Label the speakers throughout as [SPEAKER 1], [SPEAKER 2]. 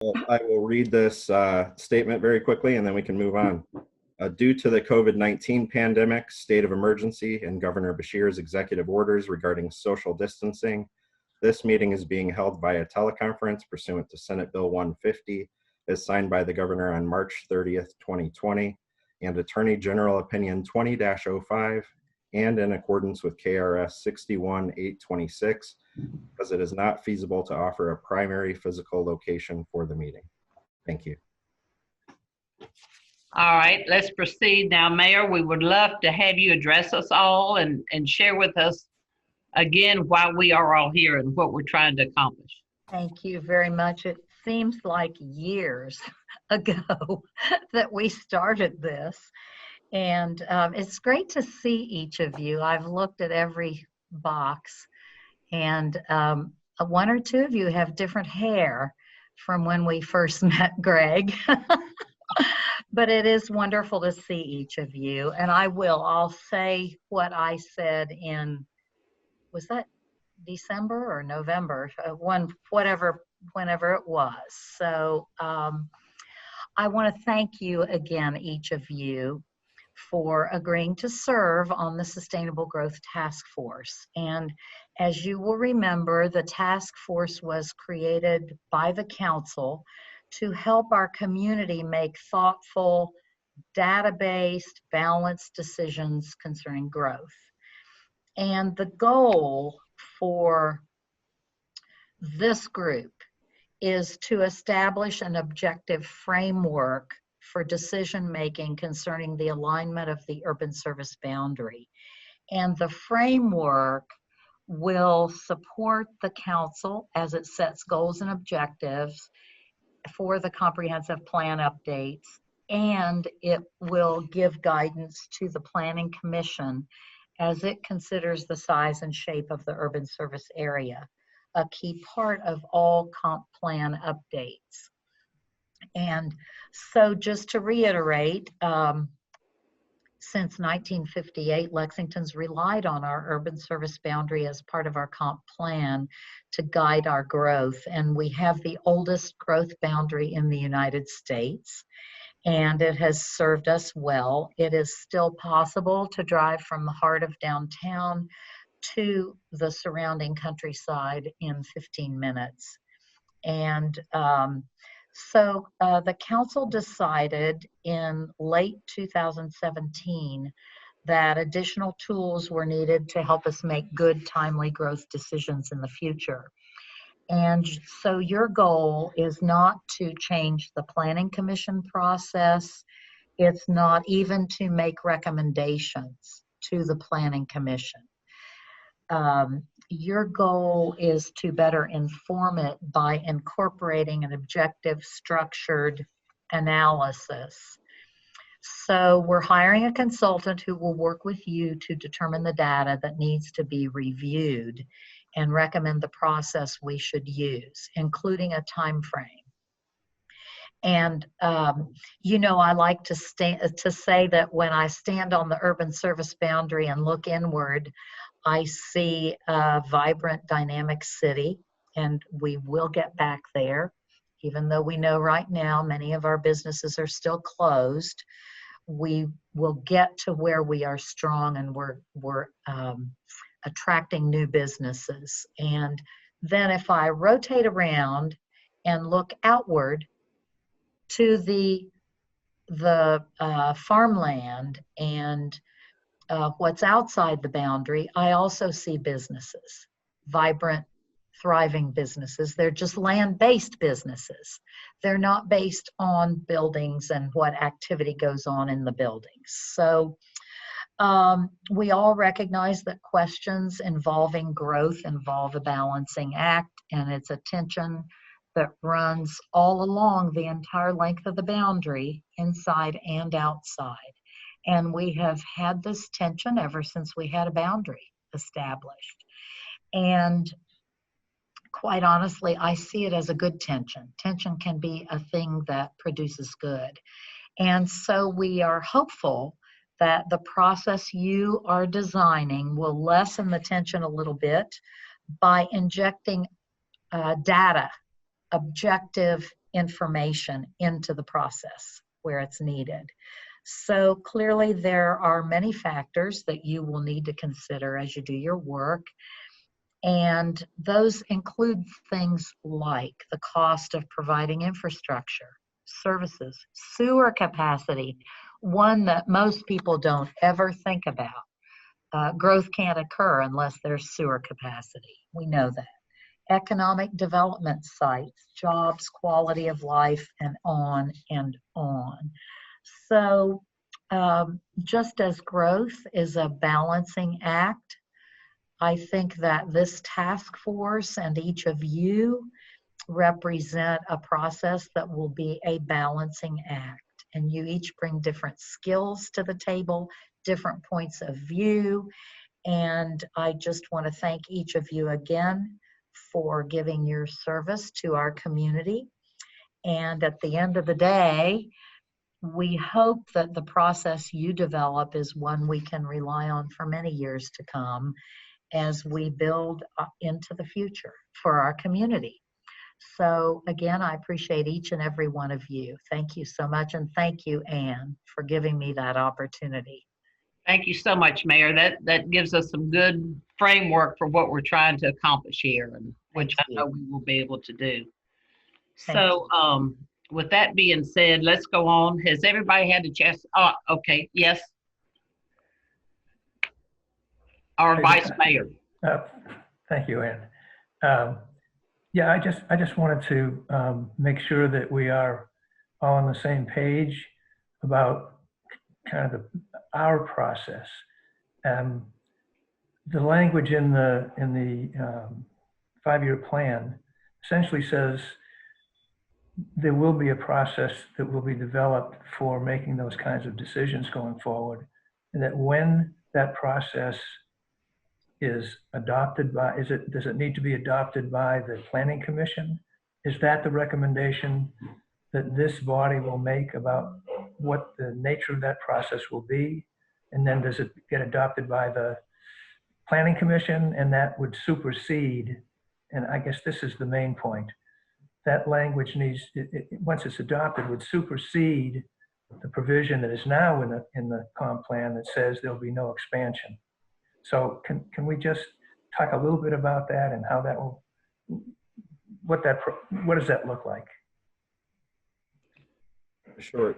[SPEAKER 1] Well, I will read this statement very quickly and then we can move on. Due to the COVID-19 pandemic, state of emergency, and Governor Beshear's executive orders regarding social distancing, this meeting is being held via teleconference pursuant to Senate Bill 150, as signed by the governor on March 30th, 2020, and Attorney General Opinion 20-05, and in accordance with KRS 61-826, because it is not feasible to offer a primary physical location for the meeting. Thank you.
[SPEAKER 2] All right, let's proceed now. Mayor, we would love to have you address us all and share with us again why we are all here and what we're trying to accomplish.
[SPEAKER 3] Thank you very much. It seems like years ago that we started this, and it's great to see each of you. I've looked at every box, and one or two of you have different hair from when we first met Greg. But it is wonderful to see each of you, and I'll say what I said in, was that December or November, whenever it was. So I want to thank you again, each of you, for agreeing to serve on the Sustainable Growth Task Force. And as you will remember, the task force was created by the council to help our community make thoughtful, data-based, balanced decisions concerning growth. And the goal for this group is to establish an objective framework for decision-making concerning the alignment of the urban service boundary. And the framework will support the council as it sets goals and objectives for the comprehensive plan updates, and it will give guidance to the Planning Commission as it considers the size and shape of the urban service area, a key part of all comp plan updates. And so just to reiterate, since 1958, Lexington's relied on our urban service boundary as part of our comp plan to guide our growth. And we have the oldest growth boundary in the United States, and it has served us well. It is still possible to drive from the heart of downtown to the surrounding countryside in 15 minutes. And so the council decided in late 2017 that additional tools were needed to help us make good, timely growth decisions in the future. And so your goal is not to change the Planning Commission process. It's not even to make recommendations to the Planning Commission. Your goal is to better inform it by incorporating an objective, structured analysis. So we're hiring a consultant who will work with you to determine the data that needs to be reviewed and recommend the process we should use, including a time frame. And you know, I like to say that when I stand on the urban service boundary and look inward, I see a vibrant, dynamic city, and we will get back there. Even though we know right now many of our businesses are still closed, we will get to where we are strong and we're attracting new businesses. And then if I rotate around and look outward to the farmland and what's outside the boundary, I also see businesses, vibrant, thriving businesses. They're just land-based businesses. They're not based on buildings and what activity goes on in the buildings. So we all recognize that questions involving growth involve a balancing act, and it's a tension that runs all along the entire length of the boundary, inside and outside. And we have had this tension ever since we had a boundary established. And quite honestly, I see it as a good tension. Tension can be a thing that produces good. And so we are hopeful that the process you are designing will lessen the tension a little bit by injecting data, objective information into the process where it's needed. So clearly there are many factors that you will need to consider as you do your work. And those include things like the cost of providing infrastructure, services, sewer capacity, one that most people don't ever think about. Growth can't occur unless there's sewer capacity. We know that. Economic development sites, jobs, quality of life, and on and on. So just as growth is a balancing act, I think that this task force and each of you represent a process that will be a balancing act. And you each bring different skills to the table, different points of view. And I just want to thank each of you again for giving your service to our community. And at the end of the day, we hope that the process you develop is one we can rely on for many years to come as we build into the future for our community. So again, I appreciate each and every one of you. Thank you so much. And thank you, Anne, for giving me that opportunity.
[SPEAKER 2] Thank you so much, Mayor. That gives us some good framework for what we're trying to accomplish here, and which I know we will be able to do. So with that being said, let's go on. Has everybody had a chance? Oh, okay. Yes. Our Vice Mayor.
[SPEAKER 4] Thank you, Ann. Yeah, I just wanted to make sure that we are all on the same page about kind of our process. The language in the 5-year plan essentially says there will be a process that will be developed for making those kinds of decisions going forward, and that when that process is adopted by, does it need to be adopted by the Planning Commission? Is that the recommendation that this body will make about what the nature of that process will be? And then does it get adopted by the Planning Commission, and that would supersede, and I guess this is the main point, that language needs, once it's adopted, would supersede the provision that is now in the comp plan that says there'll be no expansion. So can we just talk a little bit about that and how that will, what does that look like?
[SPEAKER 1] Sure.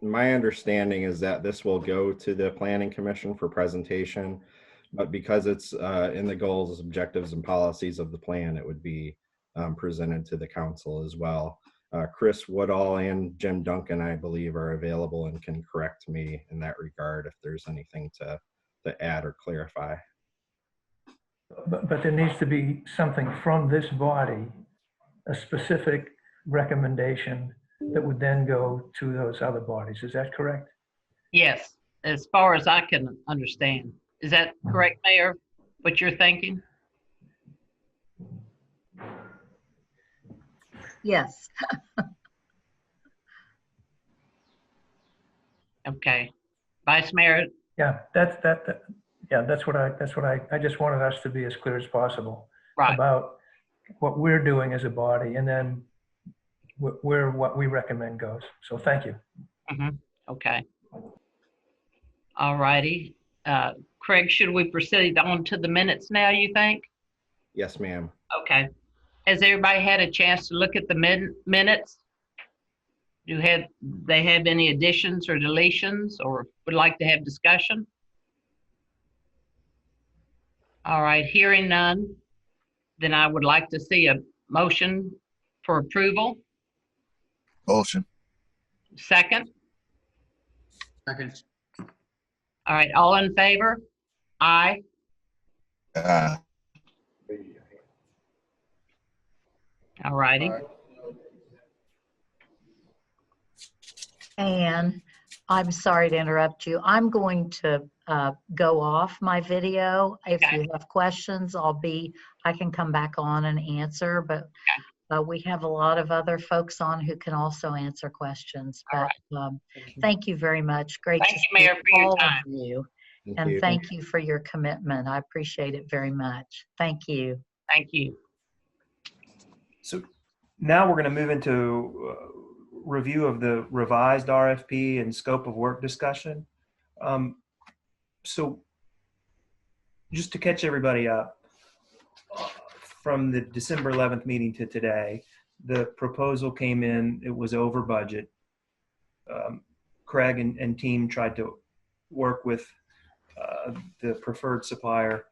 [SPEAKER 1] My understanding is that this will go to the Planning Commission for presentation, but because it's in the goals, objectives, and policies of the plan, it would be presented to the council as well. Chris Woodall and Jim Duncan, I believe, are available and can correct me in that regard if there's anything to add or clarify.
[SPEAKER 4] But there needs to be something from this body, a specific recommendation that would then go to those other bodies. Is that correct?
[SPEAKER 2] Yes, as far as I can understand. Is that correct, Mayor, what you're thinking?
[SPEAKER 3] Yes.
[SPEAKER 2] Okay. Vice Mayor?
[SPEAKER 4] Yeah, that's what I just wanted us to be as clear as possible about what we're doing as a body, and then where what we recommend goes. So thank you.
[SPEAKER 2] Okay. All righty. Craig, should we proceed on to the minutes now, you think?
[SPEAKER 1] Yes, ma'am.
[SPEAKER 2] Okay. Has everybody had a chance to look at the minutes? They have any additions or deletions, or would like to have discussion? All right, hearing none, then I would like to see a motion for approval.
[SPEAKER 5] Motion.
[SPEAKER 2] Second?
[SPEAKER 6] Second.
[SPEAKER 2] All right, all in favor? Aye. All righty.
[SPEAKER 3] And I'm sorry to interrupt you. I'm going to go off my video. If you have questions, I can come back on and answer, but we have a lot of other folks on who can also answer questions. But thank you very much. Great
[SPEAKER 2] Thank
[SPEAKER 3] to
[SPEAKER 2] you,
[SPEAKER 3] see
[SPEAKER 2] Mayor, for your
[SPEAKER 3] all
[SPEAKER 2] time.
[SPEAKER 3] of you.
[SPEAKER 1] Thank you.
[SPEAKER 3] Thank you for your commitment. I appreciate it very much. Thank you.
[SPEAKER 2] Thank you.
[SPEAKER 5] So
[SPEAKER 7] Now we're going to move into review of the revised RFP and scope of work discussion. So just to catch everybody up, from the December 11th meeting to today, the proposal came in, it was over budget. Craig and team tried to work with the preferred supplier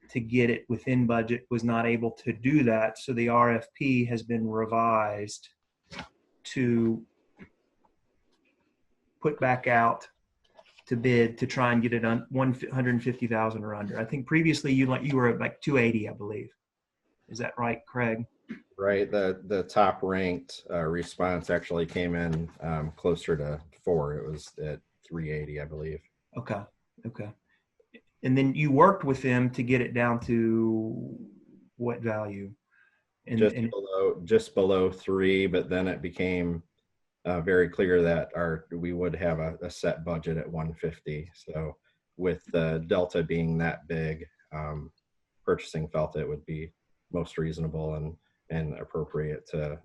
[SPEAKER 7] to get it within budget, was not able to do that. So the RFP has been revised to put back out to bid to try and get it on 150,000 or under. I think previously you were at like 280, I believe. Is that right, Craig?
[SPEAKER 1] Right. The top ranked response actually came in closer to 4. It was at 380, I believe.
[SPEAKER 7] Okay. Okay. And then you worked with them to get it down to what value?
[SPEAKER 1] Just below 3, but then it became very clear that we would have a set budget at 150. So with the delta being that big, purchasing felt it would be most reasonable and appropriate to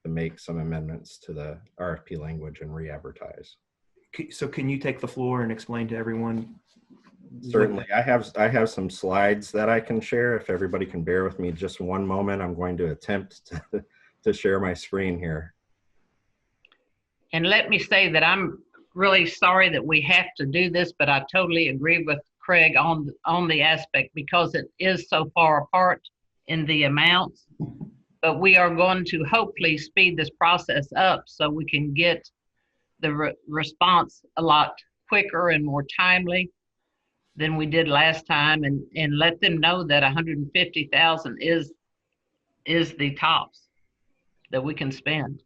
[SPEAKER 1] make some amendments to the RFP language and re-advertise.
[SPEAKER 7] So can you take the floor and explain to everyone?
[SPEAKER 1] Certainly. I have some slides that I can share. If everybody can bear with me just one moment, I'm going to attempt to share my screen here.
[SPEAKER 2] And let me say that I'm really sorry that we have to do this, but I totally agree with Craig on the aspect, because it is so far apart in the amounts. But we are going to hopefully speed this process up so we can get the response a lot quicker and more timely than we did last time, and let them know that 150,000 is the tops that we can spend.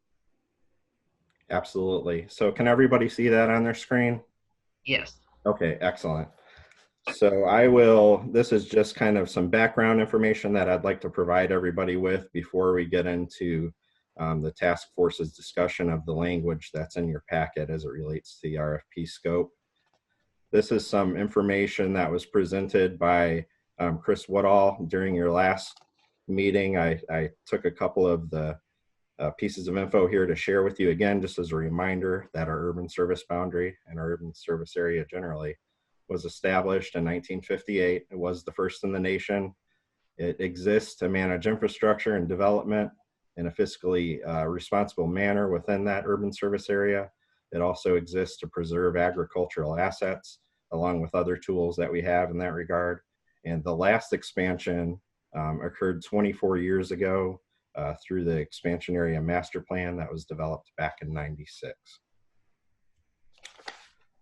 [SPEAKER 1] Absolutely. So can everybody see that on their screen?
[SPEAKER 2] Yes.
[SPEAKER 1] Okay, excellent. So this is just kind of some background information that I'd like to provide everybody with before we get into the task force's discussion of the language that's in your packet as it relates to the RFP scope. This is some information that was presented by Chris Woodall during your last meeting. I took a couple of the pieces of info here to share with you again, just as a reminder that our urban service boundary and our urban service area generally was established in 1958. It was the first in the nation. It exists to manage infrastructure and development in a fiscally responsible manner within that urban service area. It also exists to preserve agricultural assets, along with other tools that we have in that regard. And the last expansion occurred 24 years ago through the expansion area master plan that was developed back in '96.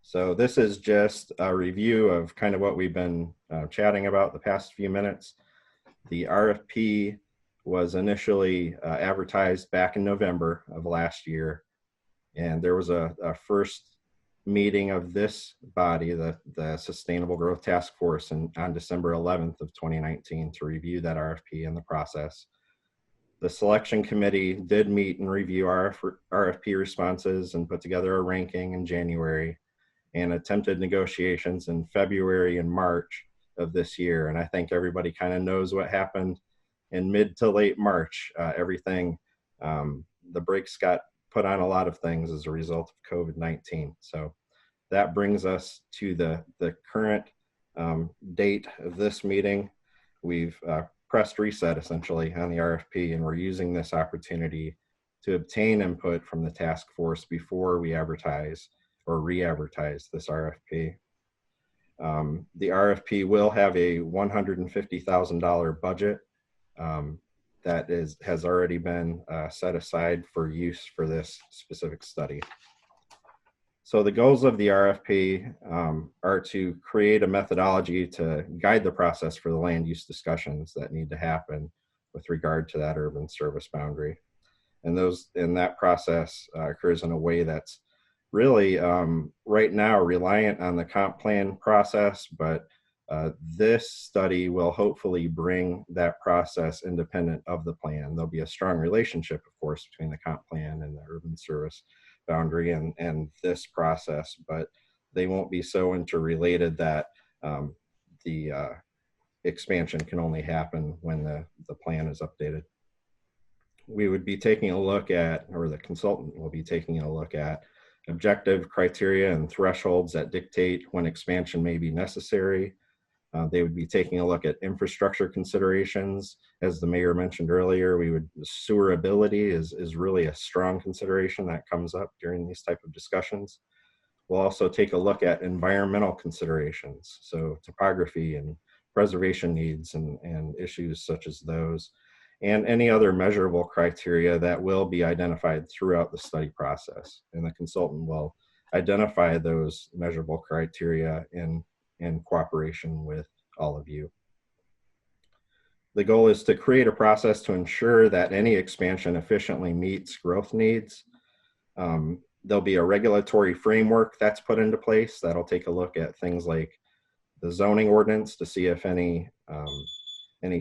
[SPEAKER 1] So this is just a review of kind of what we've been chatting about the past few minutes. The RFP was initially advertised back in November of last year. And there was a first meeting of this body, the Sustainable Growth Task Force, on December 11th of 2019 to review that RFP and the process. The selection committee did meet and review our RFP responses and put together a ranking in January, and attempted negotiations in February and March of this year. And I think everybody kind of knows what happened in mid to late March. Everything, the brakes got put on a lot of things as a result of COVID-19. So that brings us to the current date of this meeting. We've pressed reset essentially on the RFP, and we're using this opportunity to obtain input from the task force before we advertise or re-advertise this RFP. The RFP will have a $150,000 budget that has already been set aside for use for this specific study. So the goals of the RFP are to create a methodology to guide the process for the land use discussions that need to happen with regard to that urban service boundary. And that process occurs in a way that's really right now reliant on the comp plan process, but this study will hopefully bring that process independent of the plan. There'll be a strong relationship, of course, between the comp plan and the urban service boundary and this process, but they won't be so interrelated that the expansion can only happen when the plan is updated. we would be taking a look at, or the consultant will be taking a look at, objective criteria and thresholds that dictate when expansion may be necessary. They would be taking a look at infrastructure considerations. As the mayor mentioned earlier, sewerability is really a strong consideration that comes up during these type of discussions. We'll also take a look at environmental considerations, so topography and preservation needs and issues such as those, and any other measurable criteria that will be identified throughout the study process. And the consultant will identify those measurable criteria in cooperation with all of you. The goal is to create a process to ensure that any expansion efficiently meets growth needs. There'll be a regulatory framework that's put into place that'll take a look at things like the zoning ordinance to see if any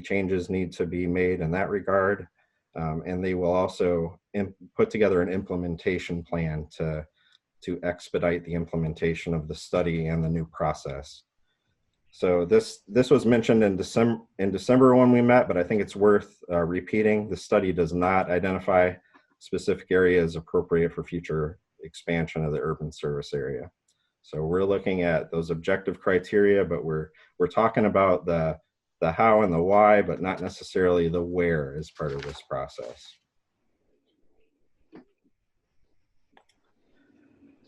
[SPEAKER 1] changes need to be made in that regard. And they will also put together an implementation plan to expedite the implementation of the study and the new process. So this was mentioned in December when we met, but I think it's worth repeating. The study does not identify specific areas appropriate for future expansion of the urban service area. So we're looking at those objective criteria, but we're talking about the how and the why, but not necessarily the where as part of this process.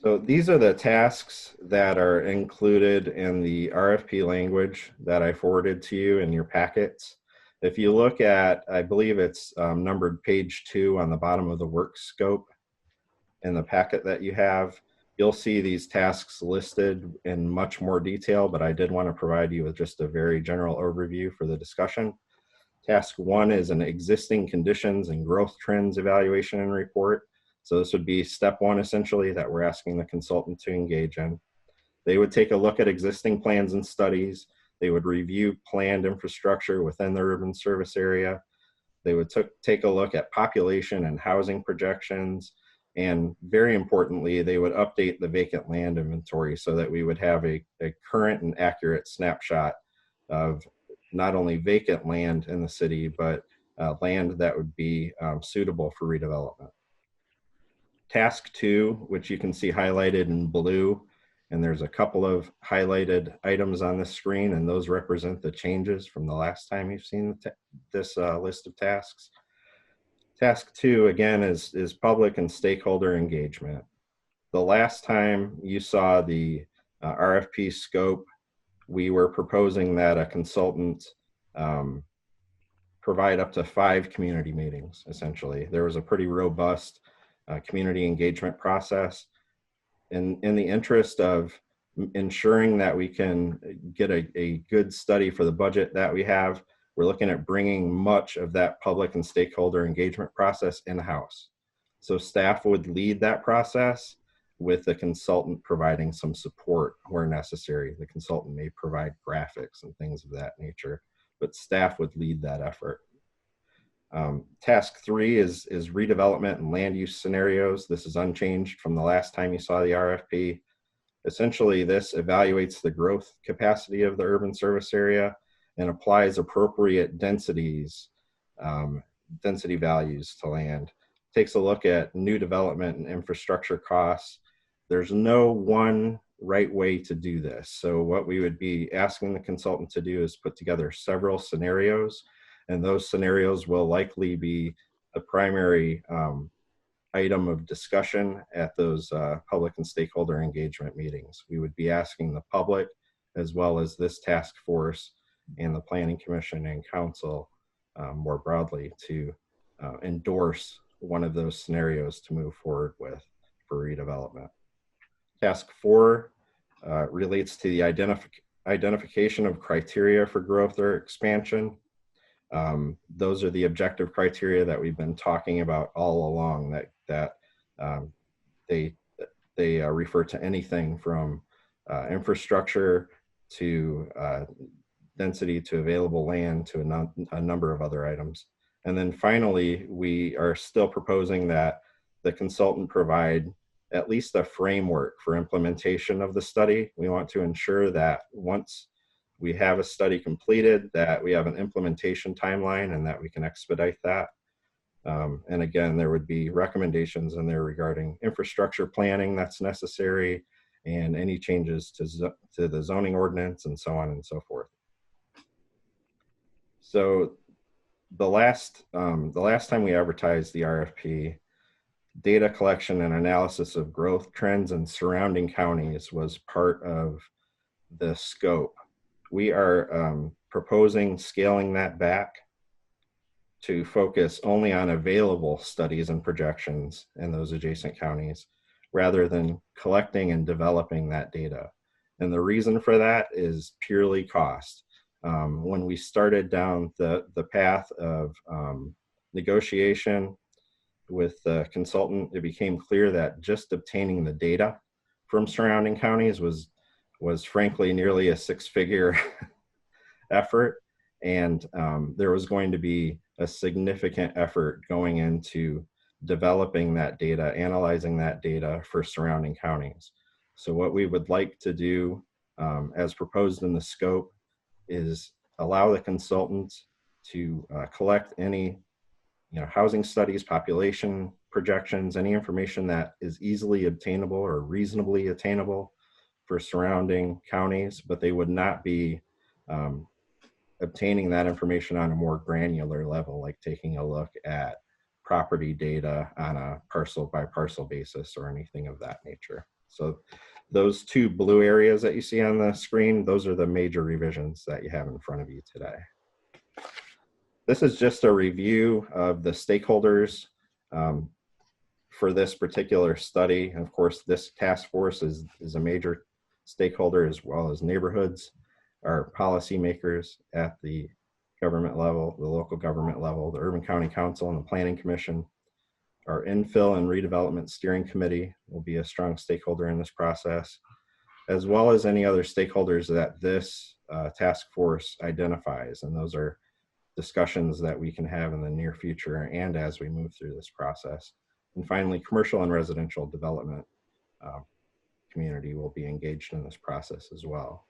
[SPEAKER 1] So these are the tasks that are included in the RFP language that I forwarded to you in your packets. If you look at, I believe it's numbered page 2 on the bottom of the work scope in the packet that you have, you'll see these tasks listed in much more detail, but I did want to provide you with just a very general overview for the discussion. Task 1 is an existing conditions and growth trends evaluation and report. So this would be step 1 essentially that we're asking the consultant to engage in. They would take a look at existing plans and studies. They would review planned infrastructure within the urban service area. They would take a look at population and housing projections. And very importantly, they would update the vacant land inventory so that we would have a current and accurate snapshot of not only vacant land in the city, but land that would be suitable for redevelopment. Task 2, which you can see highlighted in blue, and there's a couple of highlighted items on the screen, and those represent the changes from the last time you've seen this list of tasks. Task 2, again, is public and stakeholder engagement. The last time you saw the RFP scope, we were proposing that a consultant provide up to 5 community meetings, essentially. There was a pretty robust community engagement process. In the interest of ensuring that we can get a good study for the budget that we have, we're looking at bringing much of that public and stakeholder engagement process in-house. So staff would lead that process with the consultant providing some support where necessary. The consultant may provide graphics and things of that nature, but staff would lead that effort. Task 3 is redevelopment and land use scenarios. This is unchanged from the last time you saw the RFP. Essentially, this evaluates the growth capacity of the urban service area and applies appropriate density values to land. Takes a look at new development and infrastructure costs. There's no one right way to do this. So what we would be asking the consultant to do is put together several scenarios, and those scenarios will likely be the primary item of discussion at those public and stakeholder engagement meetings. We would be asking the public, as well as this task force and the Planning Commission and Council more broadly, to endorse one of those scenarios to move forward with for redevelopment. Task 4 relates to the identification of criteria for growth or expansion. Those are the objective criteria that we've been talking about all along, that they refer to anything from infrastructure to density to available land to a number of other items. And then finally, we are still proposing that the consultant provide at least a framework for implementation of the study. We want to ensure that once we have a study completed, that we have an implementation timeline and that we can expedite that. And again, there would be recommendations in there regarding infrastructure planning that's necessary and any changes to the zoning ordinance and so on and so forth. So the last time we advertised the RFP, data collection and analysis of growth trends in surrounding counties was part of the scope. We are proposing scaling that back to focus only on available studies and projections in those adjacent counties, rather than collecting and developing that data. And the reason for that is purely cost. When we started down the path of negotiation with the consultant, it became clear that just obtaining the data from surrounding counties was frankly nearly a six-figure effort. And there was going to be a significant effort going into developing that data, analyzing that data for surrounding counties. So what we would like to do, as proposed in the scope, is allow the consultants to collect any housing studies, population projections, any information that is easily obtainable or reasonably attainable for surrounding counties, but they would not be obtaining that information on a more granular level, like taking a look at property data on a parcel by parcel basis or anything of that nature. So those two blue areas that you see on the screen, those are the major revisions that you have in front of you today. This is just a review of the stakeholders for this particular study. And of course, this task force is a major stakeholder, as well as neighborhoods, our policymakers at the government level, the local government level, the Urban County Council and the Planning Commission. Our infill and redevelopment steering committee will be a strong stakeholder in this process, as well as any other stakeholders that this task force identifies. And those are discussions that we can have in the near future and as we move through this process. And finally, commercial and residential development community will be engaged in this process as well.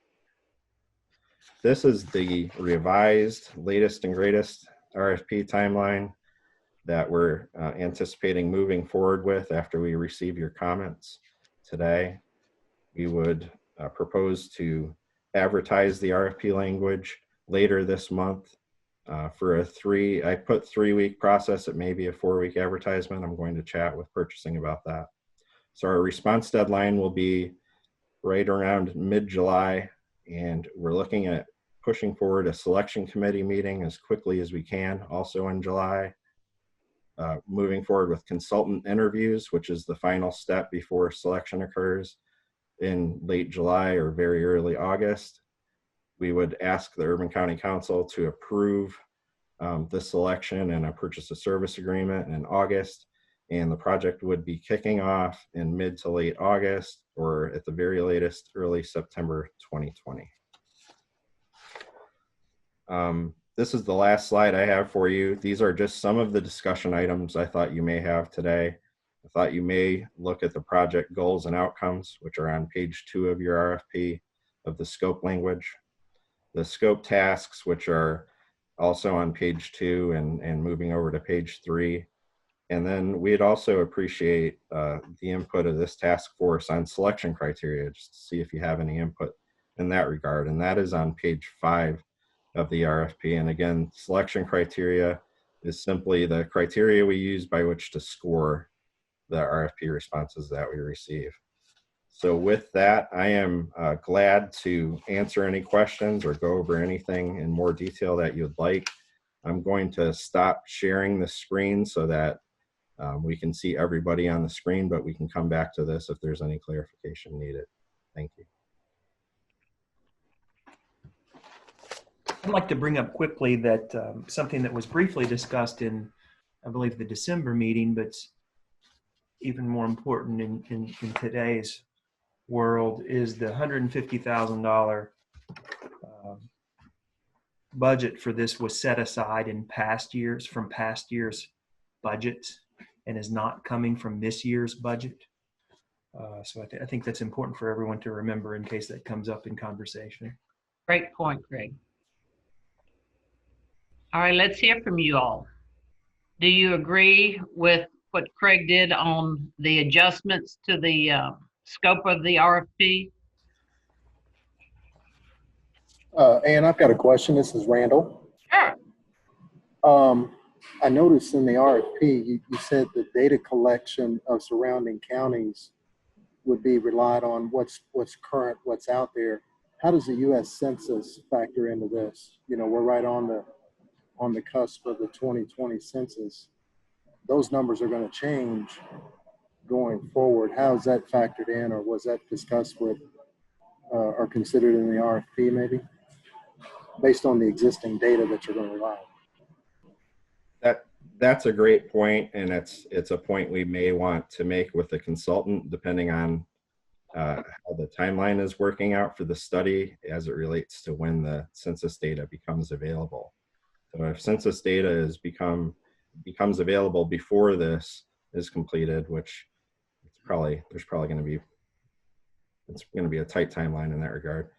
[SPEAKER 1] This is the revised latest and greatest RFP timeline that we're anticipating moving forward with after we receive your comments today. We would propose to advertise the RFP language later this month for I put 3-week process. It may be a 4-week advertisement. I'm going to chat with purchasing about that. So our response deadline will be right around mid-July, and we're looking at pushing forward a selection committee meeting as quickly as we can, also in July. Moving forward with consultant interviews, which is the final step before selection occurs, in late July or very early August. We would ask the Urban County Council to approve the selection and a purchase of service agreement in August, and the project would be kicking off in mid to late August, or at the very latest, early September 2020. This is the last slide I have for you. These are just some of the discussion items I thought you may have today. I thought you may look at the project goals and outcomes, which are on page 2 of your RFP of the scope language. The scope tasks, which are also on page 2 and moving over to page 3. And then we'd also appreciate the input of this task force on selection criteria, just to see if you have any input in that regard. And that is on page 5 of the RFP. And again, selection criteria is simply the criteria we use by which to score the RFP responses that we receive. So with that, I am glad to answer any questions or go over anything in more detail that you'd like. I'm going to stop sharing the screen so that we can see everybody on the screen, but we can come back to this if there's any clarification needed. Thank you.
[SPEAKER 7] I'd like to bring up quickly that something that was briefly discussed in, I believe, the December meeting, but even more important in today's world, is the $150,000 budget for this was set aside in past years, from past years' budgets, and is not coming from this year's budget. So I think that's important for everyone to remember in case that comes up in conversation.
[SPEAKER 2] Great point, Greg. All right, let's hear from you all. Do you agree with what Craig did on the adjustments to the scope of the RFP?
[SPEAKER 8] Ann, I've got a question. This is Randall.
[SPEAKER 2] Sure.
[SPEAKER 8] I noticed in the RFP, you said the data collection of surrounding counties would be relied on what's current, what's out there. How does the U.S. Census factor into this? You know, we're right on the cusp of the 2020 census. Those numbers are going to change going forward. How is that factored in, or was that discussed with or considered in the RFP maybe, based on the existing data that you're going to rely on?
[SPEAKER 1] That's a great point, and it's a point we may want to make with the consultant, depending on how the timeline is working out for the study as it relates to when the census data becomes available. So if census data becomes available before this is completed, which there's probably going to be a tight timeline in that regard.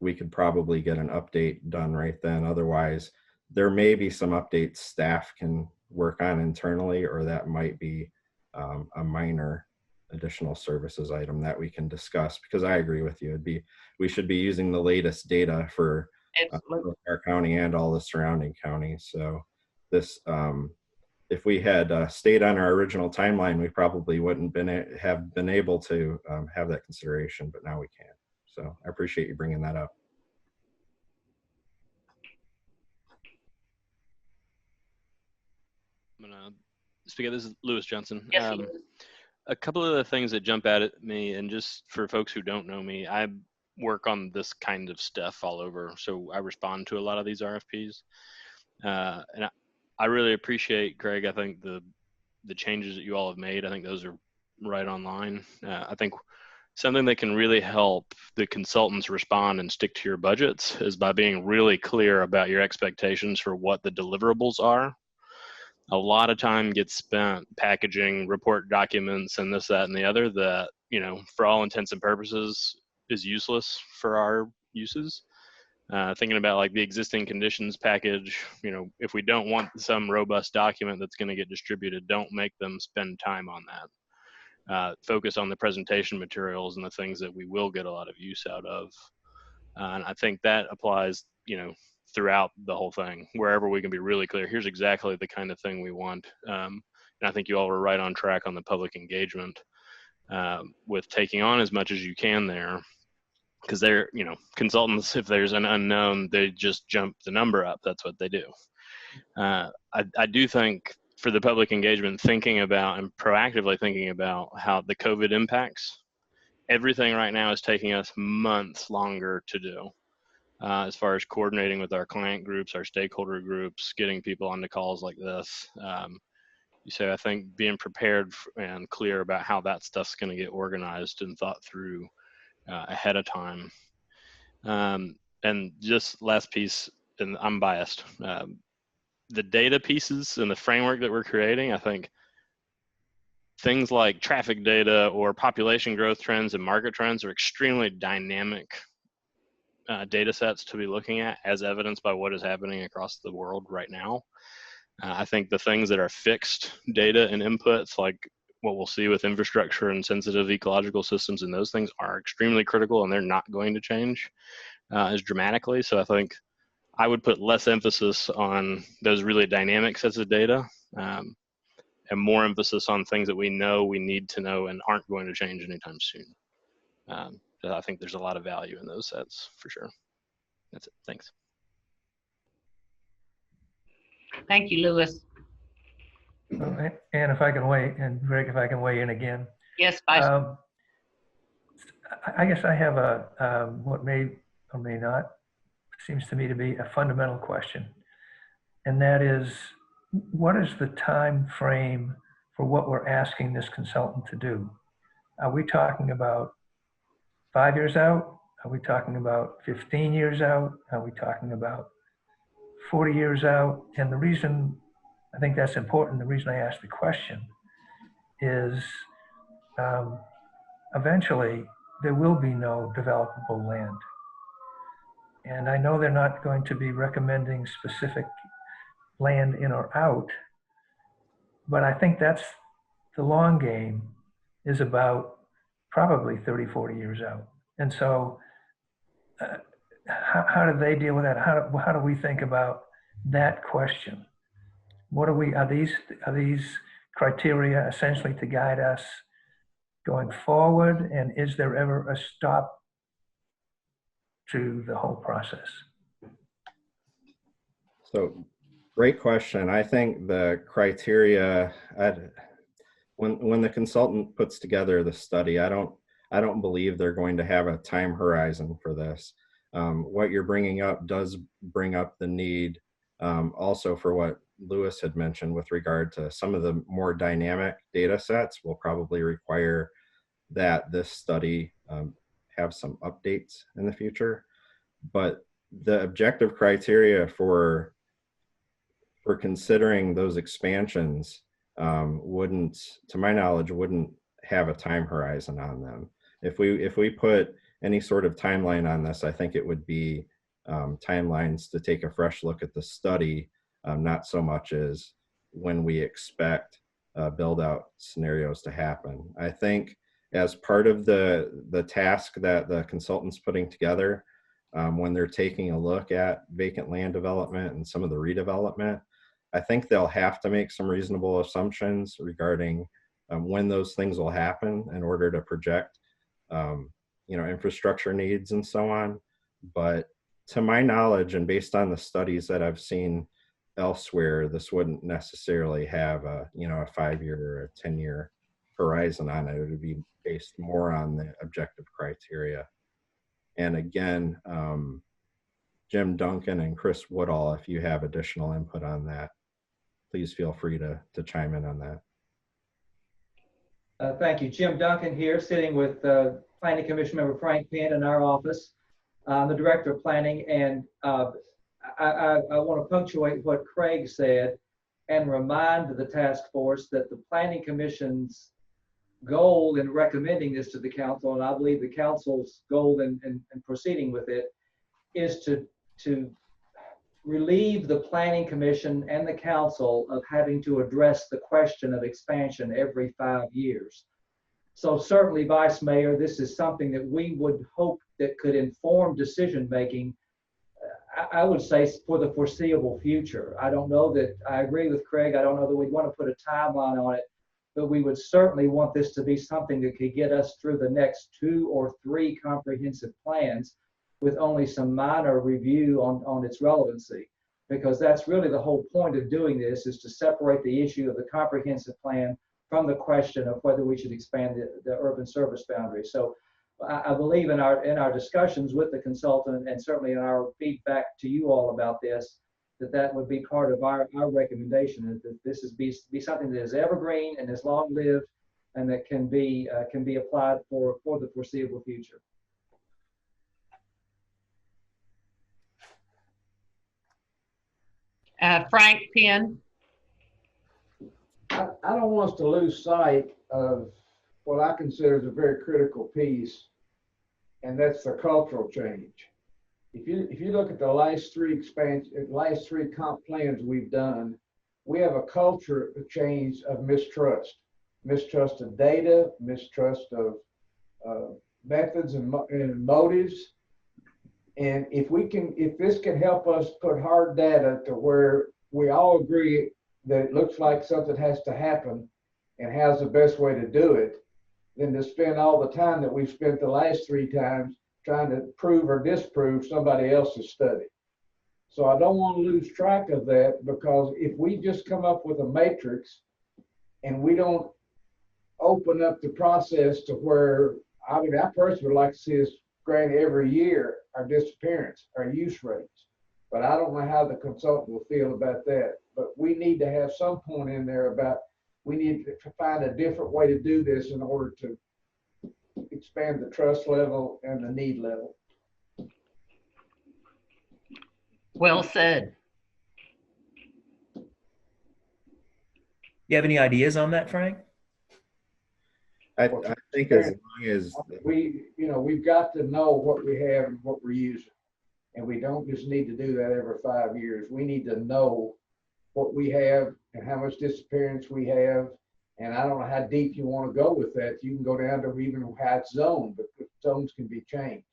[SPEAKER 1] We could probably get an update done right then. Otherwise, there may be some updates staff can work on internally, or that might be a minor additional services item that we can discuss, because I agree with you. We should be using the latest data for our county and all the surrounding counties. So this, if we had stayed on our original timeline, we probably wouldn't have been able to have that consideration, but now we can. So I appreciate you bringing that up.
[SPEAKER 9] I'm gonna speak. This is Lewis Johnson.
[SPEAKER 2] Yes, he is.
[SPEAKER 9] A couple of the things that jump out at me, and just for folks who don't know me, I work on this kind of stuff all over, so I respond to a lot of these RFPs, and I really appreciate, Craig. I think the changes that you all have made, I think those are right on line. I think something that can really help the consultants respond and stick to your budgets is by being really clear about your expectations for what the deliverables are. A lot of time gets spent packaging report documents and this, that, and the other that, you know, for all intents and purposes is useless for our uses. Thinking about like the existing conditions package, you know, if we don't want some robust document that's going to get distributed, don't make them spend time on that. Focus on the presentation materials and the things that we will get a lot of use out of. And I think that applies, you know, throughout the whole thing, wherever we can be really clear, here's exactly the kind of thing we want. And I think you all were right on track on the public engagement with taking on as much as you can there, because they're, you know, consultants, if there's an unknown, they just jump the number up. That's what they do. I do think for the public engagement, thinking about and proactively thinking about how the COVID impacts, everything right now is taking us months longer to do. As far as coordinating with our client groups, our stakeholder groups, getting people onto calls like this. So I think being prepared and clear about how that stuff's going to get organized and thought through ahead of time. And just last piece, and I'm biased, the data pieces and the framework that we're creating, I think things like traffic data or population growth trends and market trends are extremely dynamic data sets to be looking at, as evidenced by what is happening across the world right now. I think the things that are fixed data and inputs, like what we'll see with infrastructure and sensitive ecological systems and those things, are extremely critical, and they're not going to change as dramatically. So I think I would put less emphasis on those really dynamic sets of data and more emphasis on things that we know we need to know and aren't going to change anytime soon. I think there's a lot of value in those sets for sure. That's it. Thanks.
[SPEAKER 2] Thank you, Lewis.
[SPEAKER 4] And if I can weigh, and Greg, if I can weigh in again.
[SPEAKER 2] Yes, Vice.
[SPEAKER 4] I guess I have what may or may not, seems to me to be a fundamental question. And that is, what is the time frame for what we're asking this consultant to do? Are we talking about 5 years out? Are we talking about 15 years out? Are we talking about 40 years out? And the reason I think that's important, the reason I asked the question is eventually there will be no developable land. And I know they're not going to be recommending specific land in or out. But I think that's the long game is about probably 30, 40 years out. And so how do they deal with that? How do we think about that question? What are these criteria essentially to guide us going forward? And is there ever a stop to the whole process?
[SPEAKER 1] So great question. I think the criteria, when the consultant puts together the study, I don't believe they're going to have a time horizon for this. What you're bringing up does bring up the need also for what Lewis had mentioned with regard to some of the more dynamic data sets will probably require that this study have some updates in the future. But the objective criteria for considering those expansions wouldn't, to my knowledge, wouldn't have a time horizon on them. If we put any sort of timeline on this, I think it would be timelines to take a fresh look at the study, not so much as when we expect build out scenarios to happen. I think as part of the task that the consultant's putting together, when they're taking a look at vacant land development and some of the redevelopment, I think they'll have to make some reasonable assumptions regarding when those things will happen in order to project, infrastructure needs and so on. But to my knowledge, and based on the studies that I've seen elsewhere, this wouldn't necessarily have a 5-year or a 10-year horizon on it. It would be based more on the objective criteria. And again, Jim Duncan and Chris Woodall, if you have additional input on that, please feel free to chime in on that.
[SPEAKER 10] Thank you. Jim Duncan here, sitting with Planning Commission member Frank Penn in our office. I'm the Director of Planning, and I want to punctuate what Craig said and remind the task force that the Planning Commission's goal in recommending this to the council, and I believe the council's goal in proceeding with it, is to relieve the Planning Commission and the council of having to address the question of expansion every 5 years. So certainly, Vice Mayor, this is something that we would hope that could inform decision making, I would say, for the foreseeable future. I don't know that, I agree with Craig, I don't know that we'd want to put a timeline on it, but we would certainly want this to be something that could get us through the next 2 or 3 comprehensive plans with only some minor review on its relevancy, because that's really the whole point of doing this, is to separate the issue of the comprehensive plan from the question of whether we should expand the urban service boundary. So I believe in our discussions with the consultant, and certainly in our feedback to you all about this, that would be part of our recommendation, is that this is be something that is evergreen and is long-lived, and that can be applied for the foreseeable future.
[SPEAKER 2] Frank Penn.
[SPEAKER 11] I don't want us to lose sight of what I consider is a very critical piece, and that's the cultural change. If you look at the last 3 comp plans we've done, we have a culture change of mistrust of data, mistrust of methods and motives. And if this can help us put hard data to where we all agree that it looks like something has to happen and how's the best way to do it, then to spend all the time that we've spent the last 3 times trying to prove or disprove somebody else's study. So I don't want to lose track of that, because if we just come up with a matrix and we don't open up the process to where, I personally would like to see us grant every year our disappearance, our use rates. But I don't know how the consultant will feel about that. But we need to have some point in there about, we need to find a different way to do this in order to expand the trust level and the need level.
[SPEAKER 2] Well said.
[SPEAKER 7] You have any ideas on that, Frank?
[SPEAKER 1] I think as long as
[SPEAKER 11] we've got to know what we have and what we're using, and we don't just need to do that every 5 years. We need to know what we have and how much disappearance we have. And I don't know how deep you want to go with that. You can go down to even how it's zoned, but the zones can be changed.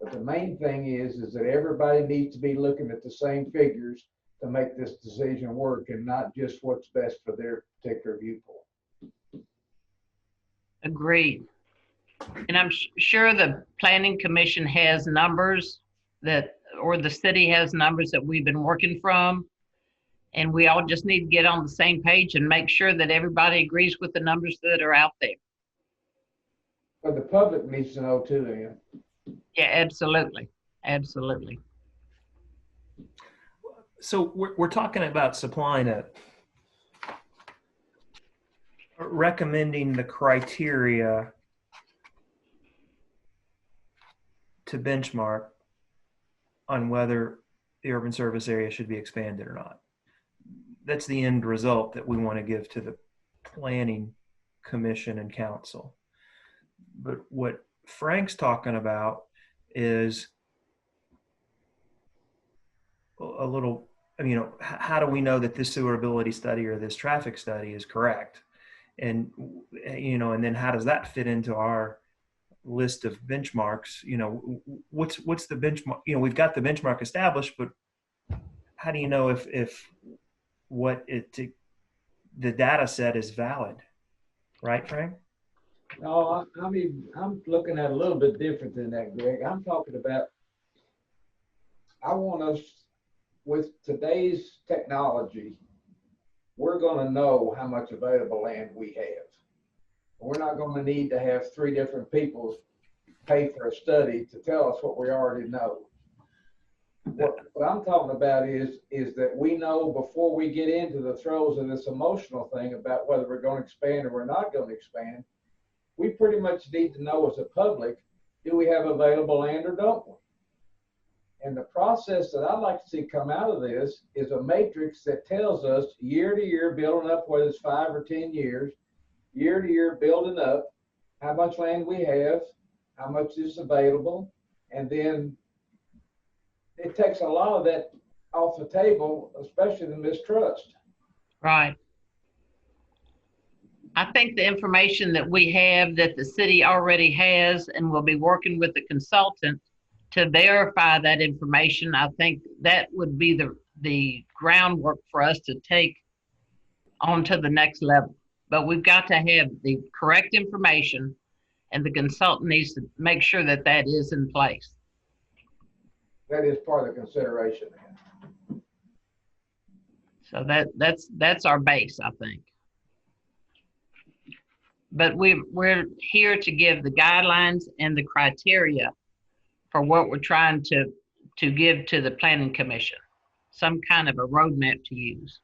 [SPEAKER 11] But the main thing is that everybody needs to be looking at the same figures to make this decision work and not just what's best for their particular viewpoint.
[SPEAKER 2] Agreed. And I'm sure the planning commission has numbers that, or the city has numbers that we've been working from. And we all just need to get on the same page and make sure that everybody agrees with the numbers that are out there.
[SPEAKER 11] But the public needs to know too, Ann.
[SPEAKER 2] Yeah, absolutely. Absolutely.
[SPEAKER 7] So we're talking about supplying recommending the criteria to benchmark on whether the urban service area should be expanded or not. That's the end result that we want to give to the planning commission and council. But what Frank's talking about is a little, how do we know that this sewerability study or this traffic study is correct? And, and then how does that fit into our list of benchmarks? What's the benchmark? We've got the benchmark established, but how do you know if the data set is valid? Right, Frank?
[SPEAKER 11] No, I mean, I'm looking at it a little bit different than that, Greg. I'm talking about, I want us, with today's technology, we're going to know how much available land we have. We're not going to need to have 3 different people pay for a study to tell us what we already know. What I'm talking about is that we know before we get into the throes of this emotional thing about whether we're going to expand or we're not going to expand, we pretty much need to know as a public, do we have available land or don't we? And the process that I'd like to see come out of this is a matrix that tells us year to year building up, whether it's 5 or 10 years, year to year building up, how much land we have, how much is available, and then it takes a lot of that off the table, especially the mistrust.
[SPEAKER 2] Right. I think the information that we have, that the city already has, and will be working with the consultant to verify that information, I think that would be the groundwork for us to take on to the next level. But we've got to have the correct information, and the consultant needs to make sure that that is in place.
[SPEAKER 11] That is part of the consideration.
[SPEAKER 2] So that's our base, I think. But we're here to give the guidelines and the criteria for what we're trying to give to the planning commission, some kind of a roadmap to use.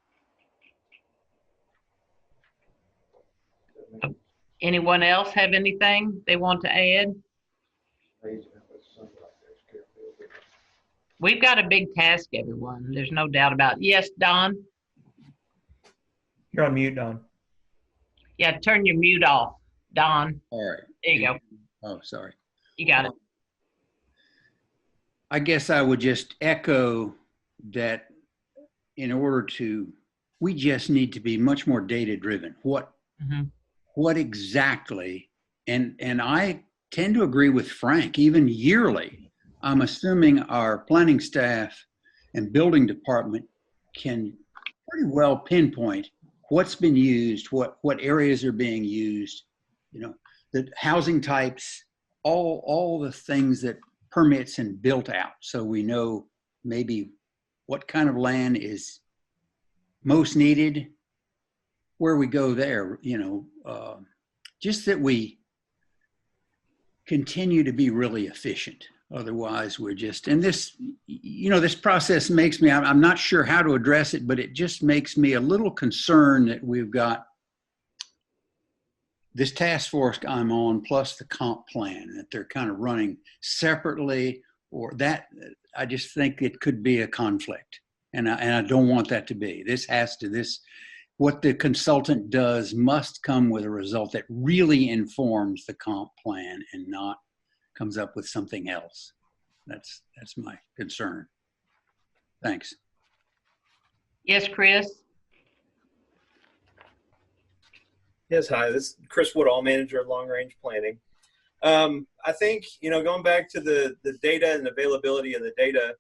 [SPEAKER 2] Anyone else have anything they want to add? We've got a big task, everyone. There's no doubt about it. Yes, Don?
[SPEAKER 7] You're on mute, Don.
[SPEAKER 2] Yeah, turn your mute off, Don.
[SPEAKER 6] All right.
[SPEAKER 2] There you go.
[SPEAKER 6] Oh, sorry.
[SPEAKER 2] You got it.
[SPEAKER 6] I guess I would just echo that we just need to be much more data driven. What exactly, and I tend to agree with Frank, even yearly, I'm assuming our planning staff and building department can pretty well pinpoint what's been used, what areas are being used, the housing types, all the things that permits and built out. So we know maybe what kind of land is most needed, where we go there, just that we continue to be really efficient. Otherwise we're just, and this process makes me, I'm not sure how to address it, but it just makes me a little concerned that we've got this task force I'm on plus the comp plan, that they're kind of running separately, or that I just think it could be a conflict. And I don't want that to be. What the consultant does must come with a result that really informs the comp plan and not comes up with something else. That's my concern. Thanks.
[SPEAKER 2] Yes, Chris?
[SPEAKER 12] Yes, hi. This is Chris Woodall, manager of long range planning. I think, going back to the data and availability of the data,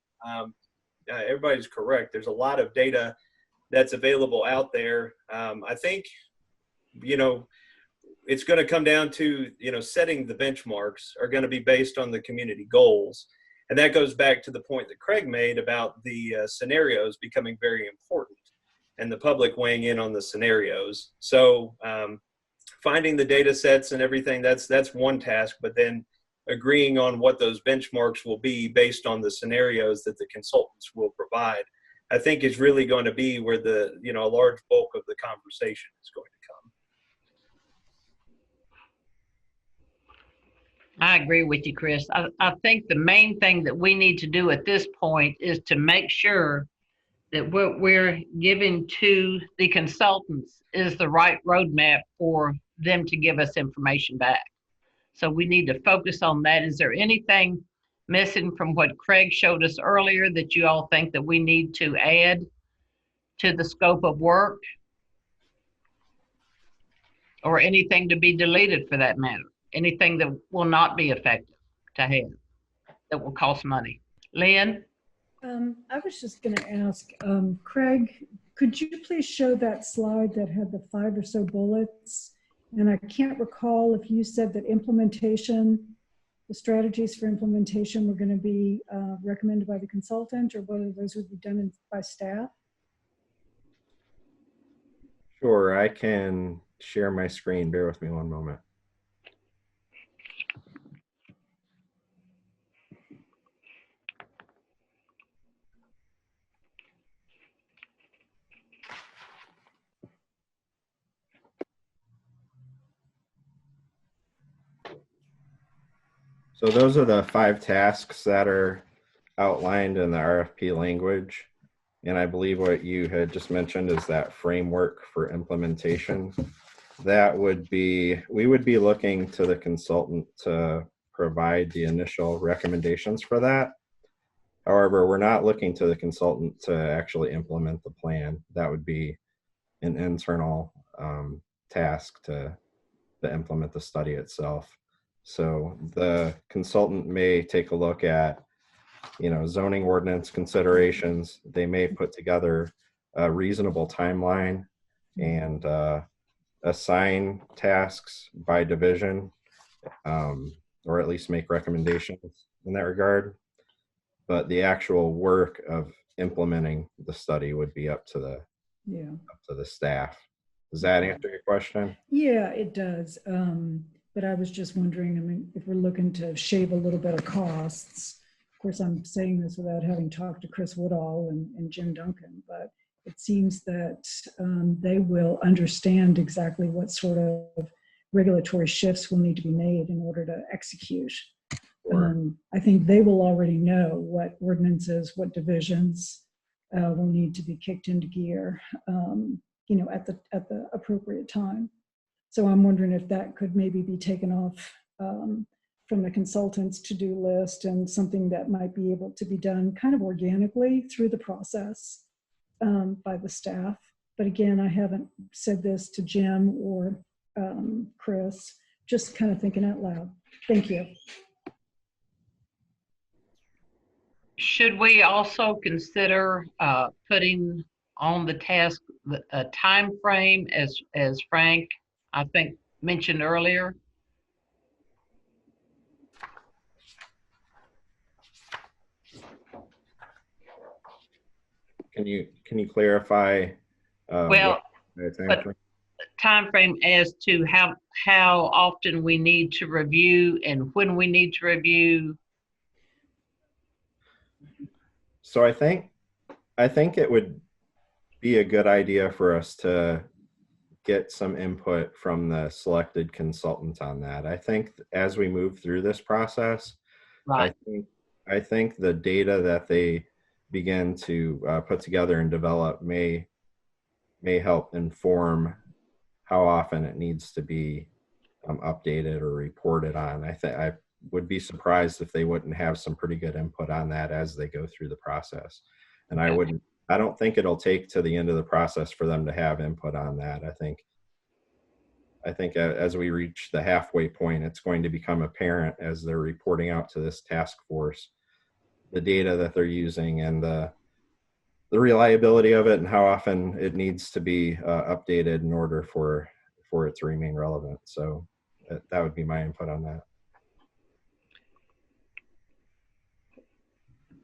[SPEAKER 12] everybody's correct. There's a lot of data that's available out there. I think, it's going to come down to, setting the benchmarks are going to be based on the community goals. And that goes back to the point that Craig made about the scenarios becoming very important and the public weighing in on the scenarios. So finding the data sets and everything, that's one task, but then agreeing on what those benchmarks will be based on the scenarios that the consultants will provide, I think is really going to be where the, a large bulk of the conversation is going to come.
[SPEAKER 2] I agree with you, Chris. I think the main thing that we need to do at this point is to make sure that what we're giving to the consultants is the right roadmap for them to give us information back. So we need to focus on that. Is there anything missing from what Craig showed us earlier that you all think that we need to add to the scope of work? Or anything to be deleted for that matter? Anything that will not be effective to have, that will cost money? Lynn?
[SPEAKER 13] I was just going to ask, Craig, could you please show that slide that had the 5 or so bullets? And I can't recall if you said that the strategies for implementation were going to be recommended by the consultant, or whether those would be done by staff.
[SPEAKER 1] Sure, I can share my screen. Bear with me one moment. So those are the 5 tasks that are outlined in the RFP language. And I believe what you had just mentioned is that framework for implementation. That would be, we would be looking to the consultant to provide the initial recommendations for that. However, we're not looking to the consultant to actually implement the plan. That would be an internal task to implement the study itself. So the consultant may take a look at, zoning ordinance considerations. They may put together a reasonable timeline and assign tasks by division, or at least make recommendations in that regard. But the actual work of implementing the study would be up to the staff. Does that answer your question?
[SPEAKER 13] Yeah, it does. But I was just wondering, if we're looking to shave a little bit of costs, of course, I'm saying this without having talked to Chris Woodall and Jim Duncan, but it seems that they will understand exactly what sort of regulatory shifts will need to be made in order to execute. I think they will already know what ordinances, what divisions will need to be kicked into gear, at the appropriate time. So I'm wondering if that could maybe be taken off from the consultant's to-do list, and something that might be able to be done kind of organically through the process by the staff. But again, I haven't said this to Jim or Chris, just kind of thinking out loud. Thank you.
[SPEAKER 2] Should we also consider putting on the task a time frame as Frank, I think, mentioned earlier?
[SPEAKER 1] Can you clarify?
[SPEAKER 2] Well, time frame as to how often we need to review and when we need to review.
[SPEAKER 1] So I think it would be a good idea for us to get some input from the selected consultant on that. I think as we move through this process,
[SPEAKER 2] right.
[SPEAKER 1] I think the data that they begin to put together and develop may help inform how often it needs to be updated or reported on. I would be surprised if they wouldn't have some pretty good input on that as they go through the process. And I wouldn't I don't think it'll take to the end of the process for them to have input on that. I think as we reach the halfway point, it's going to become apparent as they're reporting out to this task force, the data that they're using and the reliability of it and how often it needs to be updated in order for it to remain relevant. So that would be my input on that.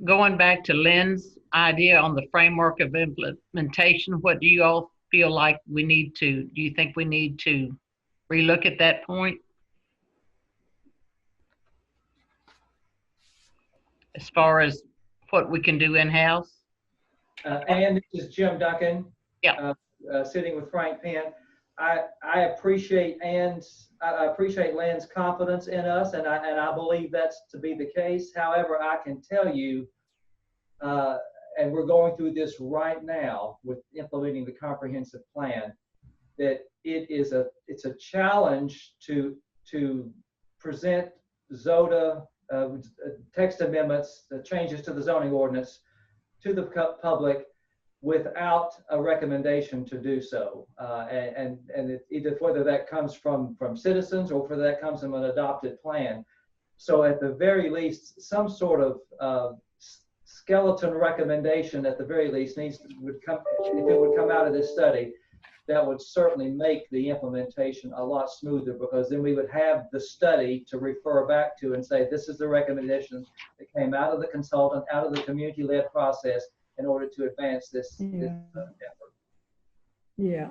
[SPEAKER 2] Going back to Lynn's idea on the framework of implementation, what do you all feel like do you think we need to relook at that point? As far as what we can do in-house?
[SPEAKER 10] And this is Jim Duncan.
[SPEAKER 2] Yeah.
[SPEAKER 10] Sitting with Frank Penn. I appreciate I appreciate Lynn's confidence in us, and I believe that's to be the case. However, I can tell you, and we're going through this right now with implementing the comprehensive plan, that it's a challenge to present ZOTA text amendments, the changes to the zoning ordinance to the public without a recommendation to do so, and either whether that comes from citizens or whether that comes from an adopted plan. So at the very least, some sort of skeleton recommendation at the very least would come, if it would come out of this study, that would certainly make the implementation a lot smoother, because then we would have the study to refer back to and say, this is the recommendation that came out of the consultant, out of the community-led process in order to advance this effort.
[SPEAKER 13] Yeah,